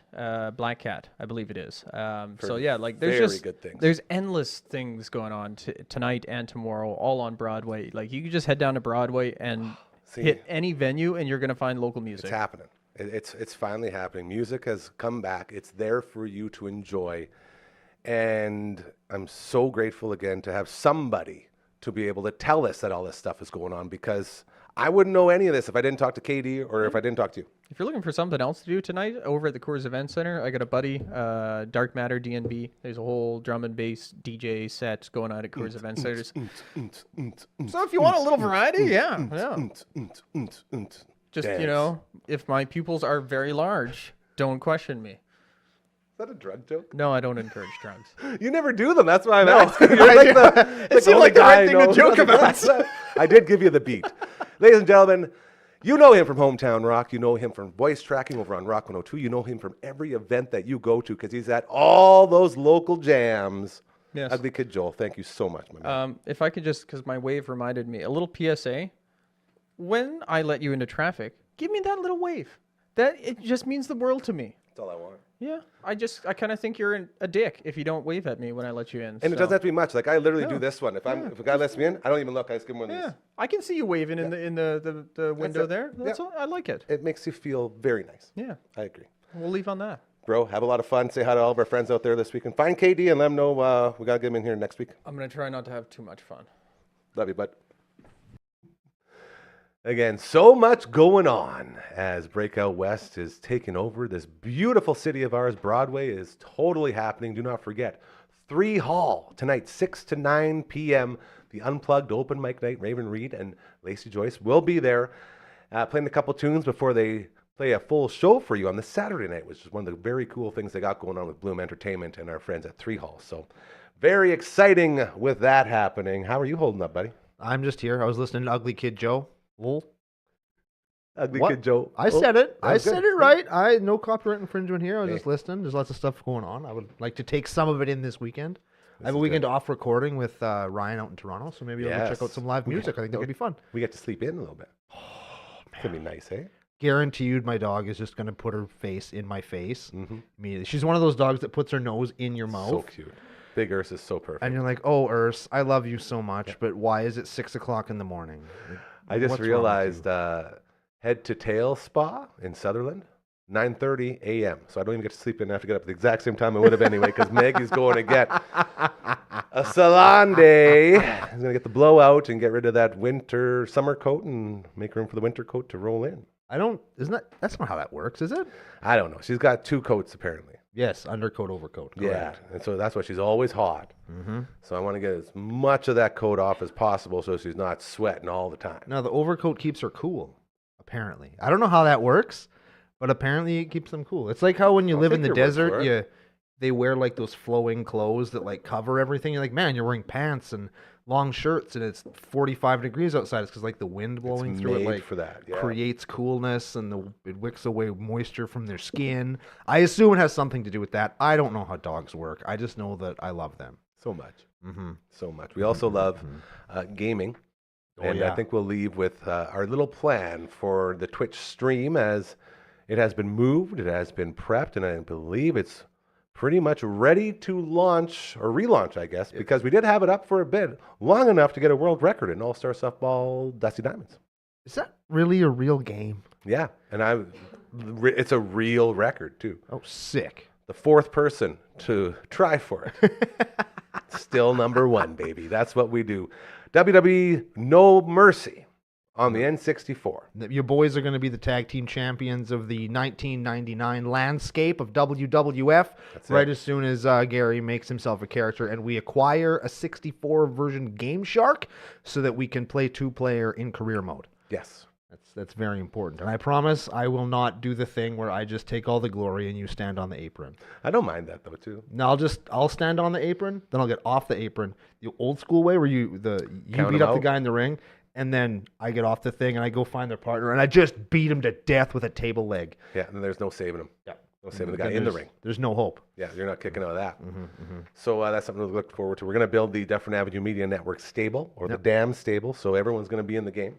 [SPEAKER 7] Black Cat, I believe it is. So, yeah, like there's
[SPEAKER 3] very
[SPEAKER 7] just
[SPEAKER 3] good things.
[SPEAKER 7] There's endless things going on tonight and tomorrow, all on Broadway. Like, you can just head down to Broadway and
[SPEAKER 3] See.
[SPEAKER 7] hit any venue, and you're going to find local music.
[SPEAKER 3] It's happening. It's finally happening. Music has come back. It's there for you to enjoy. And I'm so grateful again to have somebody to be able to tell us that all this stuff is going on, because I wouldn't know any of this if I didn't talk to Katie or if I didn't talk to you.
[SPEAKER 7] If you're looking for something else to do tonight over at the Coors Event Center, I got a buddy, Dark Matter DNB. There's a whole drum and bass DJ set going on at Coors Event Centers. So if you want a little variety, yeah. Just,
[SPEAKER 3] Dance.
[SPEAKER 7] if my pupils are very large, don't question me.
[SPEAKER 3] Is that a drug joke?
[SPEAKER 7] No, I don't encourage drugs.
[SPEAKER 3] You never do them. That's why I'm asking. You're like
[SPEAKER 7] It seemed like the right thing to joke about.
[SPEAKER 3] I did give you the beat. Ladies and gentlemen, you know him from Hometown Rock. You know him from voice tracking over on Rock 102. You know him from every event that you go to, because he's at all those local jams.
[SPEAKER 7] Yes.
[SPEAKER 3] Ugly Kid Joel, thank you so much, my man.
[SPEAKER 7] If I could just, because my wave reminded me, a little PSA. When I let you into traffic, give me that little wave. It just means the world to me.
[SPEAKER 3] That's all I want.
[SPEAKER 7] Yeah, I kind of think you're a dick if you don't wave at me when I let you in.
[SPEAKER 3] And it doesn't have to be much. Like, I literally do
[SPEAKER 7] Yeah.
[SPEAKER 3] this one. If a guy lets me in, I don't even look. I just give him one of
[SPEAKER 7] Yeah,
[SPEAKER 3] these.
[SPEAKER 7] I can see you waving in the window
[SPEAKER 3] it.
[SPEAKER 7] there.
[SPEAKER 3] Yeah.
[SPEAKER 7] That's all, I like it.
[SPEAKER 3] It makes you feel very nice.
[SPEAKER 7] Yeah,
[SPEAKER 3] I agree.
[SPEAKER 7] we'll leave on that.
[SPEAKER 3] Bro, have a lot of fun. Say hi to all of our friends out there this weekend. Find KD and let him know we got to get him in here next week.
[SPEAKER 7] I'm gonna try not to have too much fun.
[SPEAKER 3] Love you, bud. Again, so much going on as Breakout West is taking over this beautiful city of ours. Broadway is totally happening. Do not forget, 3 Hall tonight, 6 to 9 p.m. The Unplugged Open Mic Night. Raven Reed and Lacey Joyce will be there playing a couple tunes before they play a full show for you on the Saturday night, which is one of the very cool things they got going on with Bloom Entertainment and our friends at Three Hall. So very exciting with that happening. How are you holding up, buddy?
[SPEAKER 4] I'm just here. I was listening to Ugly Kid Joe. Lol.
[SPEAKER 3] Ugly
[SPEAKER 4] What?
[SPEAKER 3] Kid Joe.
[SPEAKER 4] I said it.
[SPEAKER 3] that
[SPEAKER 4] I
[SPEAKER 3] was
[SPEAKER 4] said
[SPEAKER 3] good.
[SPEAKER 4] it right. I no copyright infringement here. I was
[SPEAKER 3] Hey.
[SPEAKER 4] just listening. There's lots of stuff going on. I would like to take some of it in this weekend. I have a
[SPEAKER 3] is
[SPEAKER 4] weekend
[SPEAKER 3] good.
[SPEAKER 4] off recording with Ryan out in Toronto, so maybe I'll go check out
[SPEAKER 3] Yes.
[SPEAKER 4] some live music. I think that would be fun.
[SPEAKER 3] We get to sleep in a little bit. It's going to be nice, eh?
[SPEAKER 4] Guaranteed my dog is just going to put her face in my face
[SPEAKER 3] Mm-hmm.
[SPEAKER 4] immediately. She's one of those dogs that puts her nose in your mouth.
[SPEAKER 3] So cute. Big Urs is so perfect.
[SPEAKER 4] And you're like, oh, Urs, I love you so much, but why is it 6 o'clock in the morning? Like,
[SPEAKER 3] I just
[SPEAKER 4] what's wrong with
[SPEAKER 3] realized
[SPEAKER 4] you?
[SPEAKER 3] Head to Tail Spa in Sutherland, 9:30 a.m. So I don't even get to sleep in. I have to get up at the exact same time I would have anyway because Maggie's going to get a salon day. He's going to get the blowout and get rid of that summer coat and make room for the winter coat to roll in.
[SPEAKER 4] That's not how that works, is it?
[SPEAKER 3] I don't know. She's got 2 coats apparently.
[SPEAKER 4] Yes, undercoat, overcoat.
[SPEAKER 3] Yeah,
[SPEAKER 4] Correct.
[SPEAKER 3] and so that's why she's always hot.
[SPEAKER 4] Mm-hmm.
[SPEAKER 3] So I want to get as much of that coat off as possible so she's not sweating all the time.
[SPEAKER 4] Now, the overcoat keeps her cool, apparently. I don't know how that works, but apparently it keeps them cool. It's like how when you
[SPEAKER 3] I'll
[SPEAKER 4] live
[SPEAKER 3] take
[SPEAKER 4] in the
[SPEAKER 3] your word for
[SPEAKER 4] desert,
[SPEAKER 3] it.
[SPEAKER 4] they wear like those flowing clothes that like cover everything. You're like, man, you're wearing pants and long shirts and it's 45 degrees outside. It's because like the wind blowing
[SPEAKER 3] It's
[SPEAKER 4] through it
[SPEAKER 3] made
[SPEAKER 4] like
[SPEAKER 3] for that. Yeah.
[SPEAKER 4] creates coolness and it wicks away moisture from their skin. I assume it has something to do with that. I don't know how dogs work. I just know that I love them.
[SPEAKER 3] So much.
[SPEAKER 4] Mm-hmm.
[SPEAKER 3] So much. We also love gaming.
[SPEAKER 4] Oh,
[SPEAKER 3] And
[SPEAKER 4] yeah.
[SPEAKER 3] I think we'll leave with our little plan for the Twitch stream as it has been moved, it has been prepped, and I believe it's pretty much ready to launch or relaunch, I guess, because we did have it up for a bit, long enough to get a world record in All-Star Softball Dusty Diamonds.
[SPEAKER 4] Is that really a real game?
[SPEAKER 3] Yeah, and it's a real record too.
[SPEAKER 4] Oh, sick.
[SPEAKER 3] The 4th person to try for it. Still number 1, baby. That's what we do. WWE No Mercy on the N64.
[SPEAKER 4] Your boys are going to be the tag team champions of the 1999 landscape of WWF
[SPEAKER 3] That's
[SPEAKER 4] right
[SPEAKER 3] it.
[SPEAKER 4] as soon as Gary makes himself a character and we acquire a 64 version Game Shark so that we can play 2-player in career mode.
[SPEAKER 3] Yes.
[SPEAKER 4] That's very important. And I promise I will not do the thing where I just take all the glory and you stand on the apron.
[SPEAKER 3] I don't mind that though too.
[SPEAKER 4] No, I'll stand on the apron, then I'll get off the apron the old school way where you
[SPEAKER 3] Count
[SPEAKER 4] beat
[SPEAKER 3] 'em
[SPEAKER 4] up the
[SPEAKER 3] out?
[SPEAKER 4] guy in the ring. And then I get off the thing and I go find their partner and I just beat him to death with a table leg.
[SPEAKER 3] Yeah, and then there's no saving him.
[SPEAKER 4] Yeah.
[SPEAKER 3] No saving the
[SPEAKER 4] Then
[SPEAKER 3] guy in the
[SPEAKER 4] there's-
[SPEAKER 3] ring.
[SPEAKER 4] There's no hope.
[SPEAKER 3] Yeah, you're not kicking out of that.
[SPEAKER 4] Mm-hmm.
[SPEAKER 3] So that's something to look forward to. We're going to build the Dufferin Avenue Media Network stable, or
[SPEAKER 4] Yep.
[SPEAKER 3] the DAM stable, so everyone's going to be in the game,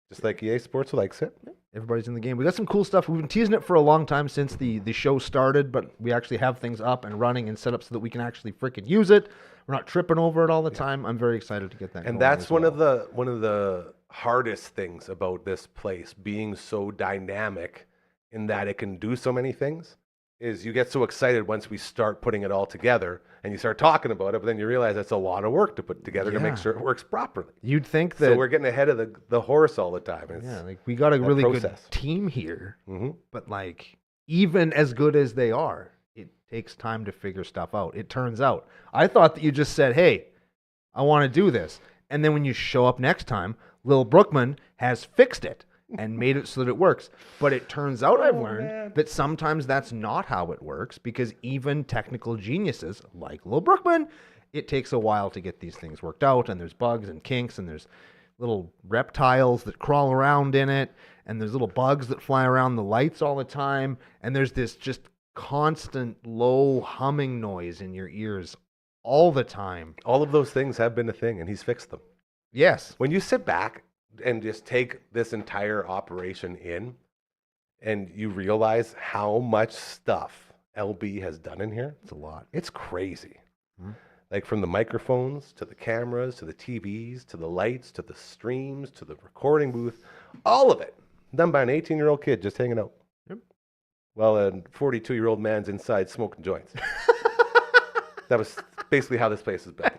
[SPEAKER 3] just like EA Sports likes it.
[SPEAKER 4] Everybody's in the game. We got some cool stuff. We've been teasing it for a long time since the show started, but we actually have things up and running and set up so that we can actually freaking use it. We're not tripping over it all the time. I'm very excited to get that.
[SPEAKER 3] And
[SPEAKER 4] going
[SPEAKER 3] that's
[SPEAKER 4] as
[SPEAKER 3] one
[SPEAKER 4] well.
[SPEAKER 3] of the hardest things about this place being so dynamic in that it can do so many things is you get so excited once we start putting it all together and you start talking about it, but then you realize that's a lot of work to put together to make
[SPEAKER 4] Yeah.
[SPEAKER 3] sure it works properly.
[SPEAKER 4] You'd think that.
[SPEAKER 3] So we're getting ahead of the horse all the time. It's,
[SPEAKER 4] yeah, like we got a
[SPEAKER 3] that
[SPEAKER 4] really good
[SPEAKER 3] process.
[SPEAKER 4] team here,
[SPEAKER 3] hmm
[SPEAKER 4] but like even as good as they are, it takes time to figure stuff out. It turns out. I thought that you just said, "Hey, I want to do this," and then when you show up next time, Lil Brookman has fixed it and made it so that it works. But it turns out I've learned that sometimes that's not how it works because even technical geniuses like Lil Brookman, it takes a while to get these things worked out, and there's bugs and kinks, and there's little reptiles that crawl around in it, and there's little bugs that fly around the lights all the time, and there's this just constant low humming noise in your ears all the time.
[SPEAKER 3] All of those things have been a thing, and he's fixed them.
[SPEAKER 4] Yes.
[SPEAKER 3] When you sit back and just take this entire operation in, and you realize how much stuff LB has done in here,
[SPEAKER 4] It's a lot.
[SPEAKER 3] it's crazy.
[SPEAKER 4] Mhm.
[SPEAKER 3] Like from the microphones to the cameras to the TVs to the lights to the streams to the recording booth, all of it done by an 18-year-old kid just hanging out.
[SPEAKER 4] Yep.
[SPEAKER 3] While a 42-year-old man's inside smoking joints. That was basically how this place is built,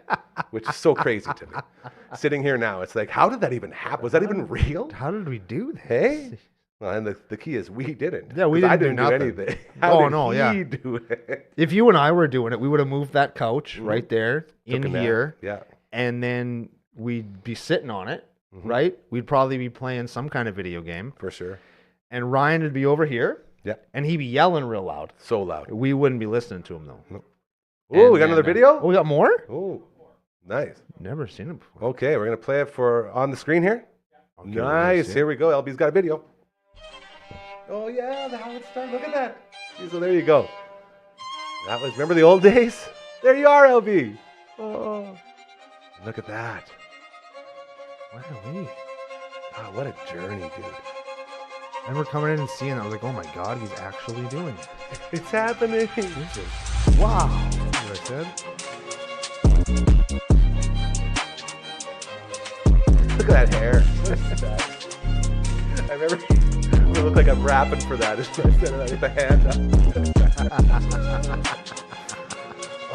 [SPEAKER 3] which is so crazy to me. Sitting here now, it's like, how did that even happen? Was that even real?
[SPEAKER 4] How did we do this?
[SPEAKER 3] Hey? Well, and the key is we didn't.
[SPEAKER 4] Yeah, we
[SPEAKER 3] 'Cause I
[SPEAKER 4] didn't do
[SPEAKER 3] didn't do
[SPEAKER 4] nothing.
[SPEAKER 3] anything. How
[SPEAKER 4] Oh,
[SPEAKER 3] did
[SPEAKER 4] no,
[SPEAKER 3] he
[SPEAKER 4] yeah.
[SPEAKER 3] do it?
[SPEAKER 4] If you and I were doing it, we would have moved that couch right there in
[SPEAKER 3] Took a nap.
[SPEAKER 4] here,
[SPEAKER 3] Yeah.
[SPEAKER 4] and then we'd be sitting on it,
[SPEAKER 3] Mhm.
[SPEAKER 4] right? We'd probably be playing some kind of video game,
[SPEAKER 3] For sure.
[SPEAKER 4] and Ryan would be over here,
[SPEAKER 3] Yeah.
[SPEAKER 4] and he'd be yelling real loud.
[SPEAKER 3] So loud.
[SPEAKER 4] We wouldn't be listening to him though.
[SPEAKER 3] Oh, we got another video?
[SPEAKER 4] Oh, we got more?
[SPEAKER 3] Oh, nice.
[SPEAKER 4] Never seen it before.
[SPEAKER 3] Okay, we're going to play it for on the screen here.
[SPEAKER 4] Okay, we're gonna
[SPEAKER 3] Nice.
[SPEAKER 4] see it.
[SPEAKER 3] Here we go. LB's got a video. Oh, yeah, the Howard Stern. Look at that. So there you go. That was, remember the old days? There you are, LB. Oh, look at that.
[SPEAKER 4] Wow,
[SPEAKER 3] Wow, what a journey, dude.
[SPEAKER 4] I remember coming in and seeing it. I was like, oh my God, he's actually doing it.
[SPEAKER 3] It's happening.
[SPEAKER 4] Wow. That's what I said.
[SPEAKER 3] Look at that hair. I remember it looked like I'm rapping for that. Just I said it with the hand up.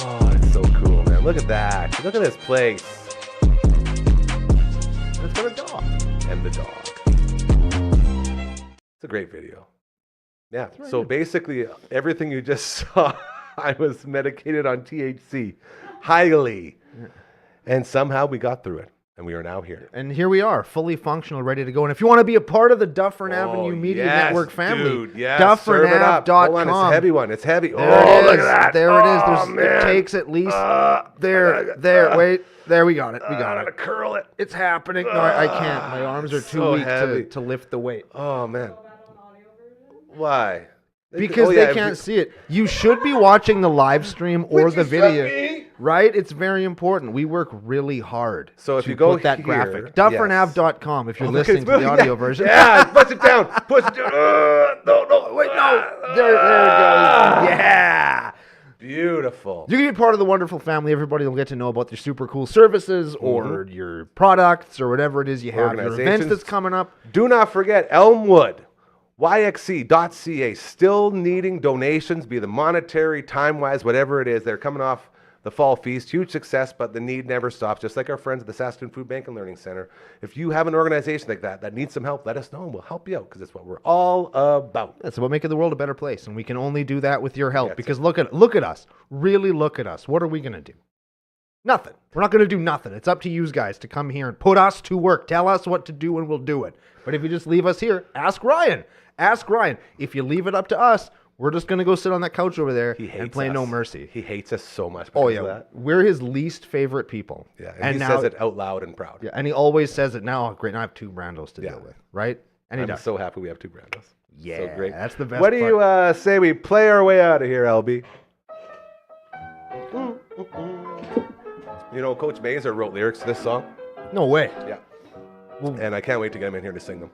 [SPEAKER 3] Oh, it's so cool, man. Look at that. Look at this place. It's got a dog. And the dog. It's a great video. Yeah. So basically, everything you just saw, I was medicated on THC highly. And somehow we got through it. And we are now here.
[SPEAKER 4] And here we are, fully functional, ready to go. And if you want to be a part of the Dufferin Avenue Media Network family,
[SPEAKER 3] dude, yes.
[SPEAKER 4] DufferinAve.com.
[SPEAKER 3] Hold on, it's a heavy one. It's heavy.
[SPEAKER 4] There
[SPEAKER 3] Oh,
[SPEAKER 4] it
[SPEAKER 3] look
[SPEAKER 4] is.
[SPEAKER 3] at that.
[SPEAKER 4] There it is.
[SPEAKER 3] Oh,
[SPEAKER 4] It
[SPEAKER 3] man.
[SPEAKER 4] takes at least wait. There we got it. We got
[SPEAKER 3] gotta
[SPEAKER 4] it.
[SPEAKER 3] curl it.
[SPEAKER 4] It's happening. No, I can't. My arms are too
[SPEAKER 3] So
[SPEAKER 4] weak
[SPEAKER 3] heavy.
[SPEAKER 4] to lift the weight.
[SPEAKER 3] Oh, man. Why?
[SPEAKER 4] Because they can't see it. You should be watching the live stream or the video. Right? It's very important. We work really hard.
[SPEAKER 3] So if
[SPEAKER 4] to
[SPEAKER 3] you go
[SPEAKER 4] put that
[SPEAKER 3] here,
[SPEAKER 4] graphic. DufferinAve.com if you're listening to the audio version.
[SPEAKER 3] Yeah, push it down. Push it down. No, wait, no.
[SPEAKER 4] There it goes.
[SPEAKER 3] Yeah. Beautiful.
[SPEAKER 4] You can be part of the wonderful family. Everybody will get to know about your super cool services or your products or whatever it is you have. Your events
[SPEAKER 3] Organizations.
[SPEAKER 4] that's coming up.
[SPEAKER 3] Do not forget Elmwood. YXC.ca, still needing donations, be the monetary, time-wise, whatever it is. They're coming off the fall feast. Huge success, but the need never stops. Just like our friends at the Saskatoon Food Bank and Learning Center. If you have an organization like that needs some help, let us know and we'll help you out because it's what we're all about.
[SPEAKER 4] That's about making the world a better place, and we can only do that with your help.
[SPEAKER 3] That's
[SPEAKER 4] Because look at us. Really look at us. What are we going to do? Nothing. We're not going to do nothing. It's up to you guys to come here and put us to work. Tell us what to do and we'll do it. But if you just leave us here, ask Ryan. Ask Ryan. If you leave it up to us, we're just going to go sit on that couch over there and play no mercy.
[SPEAKER 3] He hates us so much.
[SPEAKER 4] Oh,
[SPEAKER 3] because of
[SPEAKER 4] yeah.
[SPEAKER 3] that.
[SPEAKER 4] We're his least favorite people.
[SPEAKER 3] Yeah, and he
[SPEAKER 4] now,
[SPEAKER 3] says it out loud and proud.
[SPEAKER 4] Yeah, and he always says it now. Oh, great, now I have two Brandos to deal with, right? And he
[SPEAKER 3] I'm
[SPEAKER 4] does.
[SPEAKER 3] so happy we have two Brandos.
[SPEAKER 4] Yeah,
[SPEAKER 3] so great.
[SPEAKER 4] that's the best
[SPEAKER 3] What do you say we play our way out of here, LB? You know, Coach Mazer wrote lyrics to this song.
[SPEAKER 4] No way.
[SPEAKER 3] Yeah. And I can't wait to get him in here to sing them.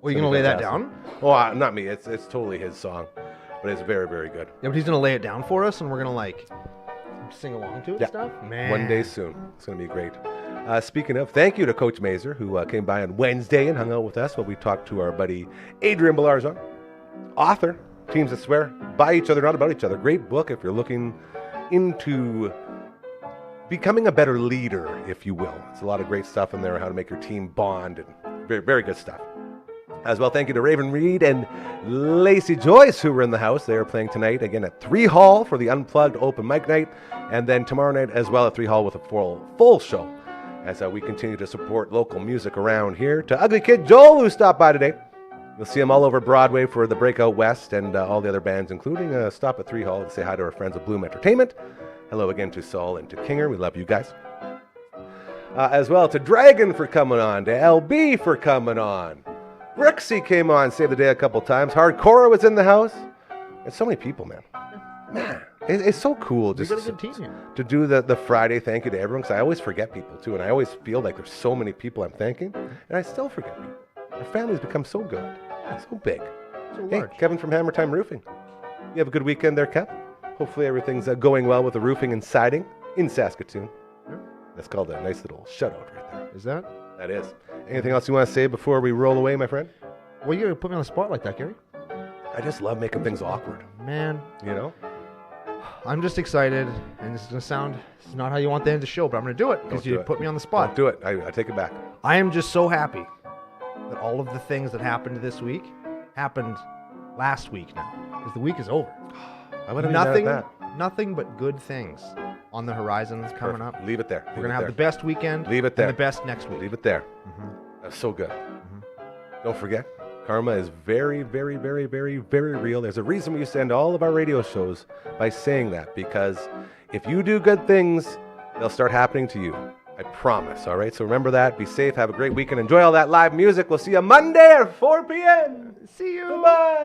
[SPEAKER 4] Well, you going to lay that down?
[SPEAKER 3] Oh, not me. It's totally his song. But it's very, very good.
[SPEAKER 4] Yeah, but he's going to lay it down for us, and we're going to, like, sing along to it and stuff? Man.
[SPEAKER 3] One day soon. It's going to be great. Speaking of, thank you to Coach Mazer, who came by on Wednesday and hung out with us while we talked to our buddy Adrian Balarzon, author, Teams That Swear, By Each Other, Not About Each Other. Great book if you're looking into becoming a better leader, if you will. It's a lot of great stuff in there, how to make your team bond, and very, very good stuff. As well, thank you to Raven Reed and Lacey Joyce, who were in the house. They are playing tonight, again, at 3 Hall for the Unplugged Open Mic Night, and then tomorrow night as well at 3 Hall with a full show, as we continue to support local music around here. To Ugly Kid Joel, who stopped by today. You'll see him all over Broadway for the Breakout West and all the other bands, including a stop at 3 Hall to say hi to our friends at Bloom Entertainment. Hello again to Saul and to Kinger. We love you guys. As well to Dragon for coming on, to LB for coming on. Brooksy came on, saved the day a couple times. Hardcore was in the house. There's so many people, man. Man, it's so cool just
[SPEAKER 4] got a good team here.
[SPEAKER 3] to do the Friday thank you to everyone, because I always forget people too, and I always feel like there's so many people I'm thanking, and I still forget people. Our family's become so good, so big.
[SPEAKER 4] So
[SPEAKER 3] Hey,
[SPEAKER 4] large.
[SPEAKER 3] Kevin from Hammer Time Roofing. You have a good weekend there, Kev? Hopefully everything's going well with the roofing and siding in Saskatoon.
[SPEAKER 4] Yeah.
[SPEAKER 3] That's called a nice little shutout right there.
[SPEAKER 4] Is that?
[SPEAKER 3] That is. Anything else you want to say before we roll away, my friend?
[SPEAKER 4] Well, you're going to put me on the spot like that, Gary?
[SPEAKER 3] I just love making things awkward,
[SPEAKER 4] Man,
[SPEAKER 3] you know?
[SPEAKER 4] I'm just excited, and this is going to sound, it's not how you want the end of the show, but I'm going to do it because
[SPEAKER 3] Don't
[SPEAKER 4] you
[SPEAKER 3] do it.
[SPEAKER 4] put me on the
[SPEAKER 3] Don't
[SPEAKER 4] spot.
[SPEAKER 3] do it. I take it back.
[SPEAKER 4] I am just so happy that all of the things that happened this week happened last week now, because the week is over.
[SPEAKER 3] I would have nothing.
[SPEAKER 4] Nothing but good things on the horizons coming up.
[SPEAKER 3] Leave it there.
[SPEAKER 4] We're going to have the best weekend
[SPEAKER 3] Leave it there.
[SPEAKER 4] and the best next week.
[SPEAKER 3] Leave it there. That's so good. Don't forget, Karma is very, very, very, very, very real. There's a reason we used to end all of our radio shows by saying that, because if you do good things, they'll start happening to you. I promise, all right? So remember that. Be safe. Have a great weekend. Enjoy all that live music. We'll see you Monday at 4 p.m.
[SPEAKER 4] See you.
[SPEAKER 3] Bye-bye.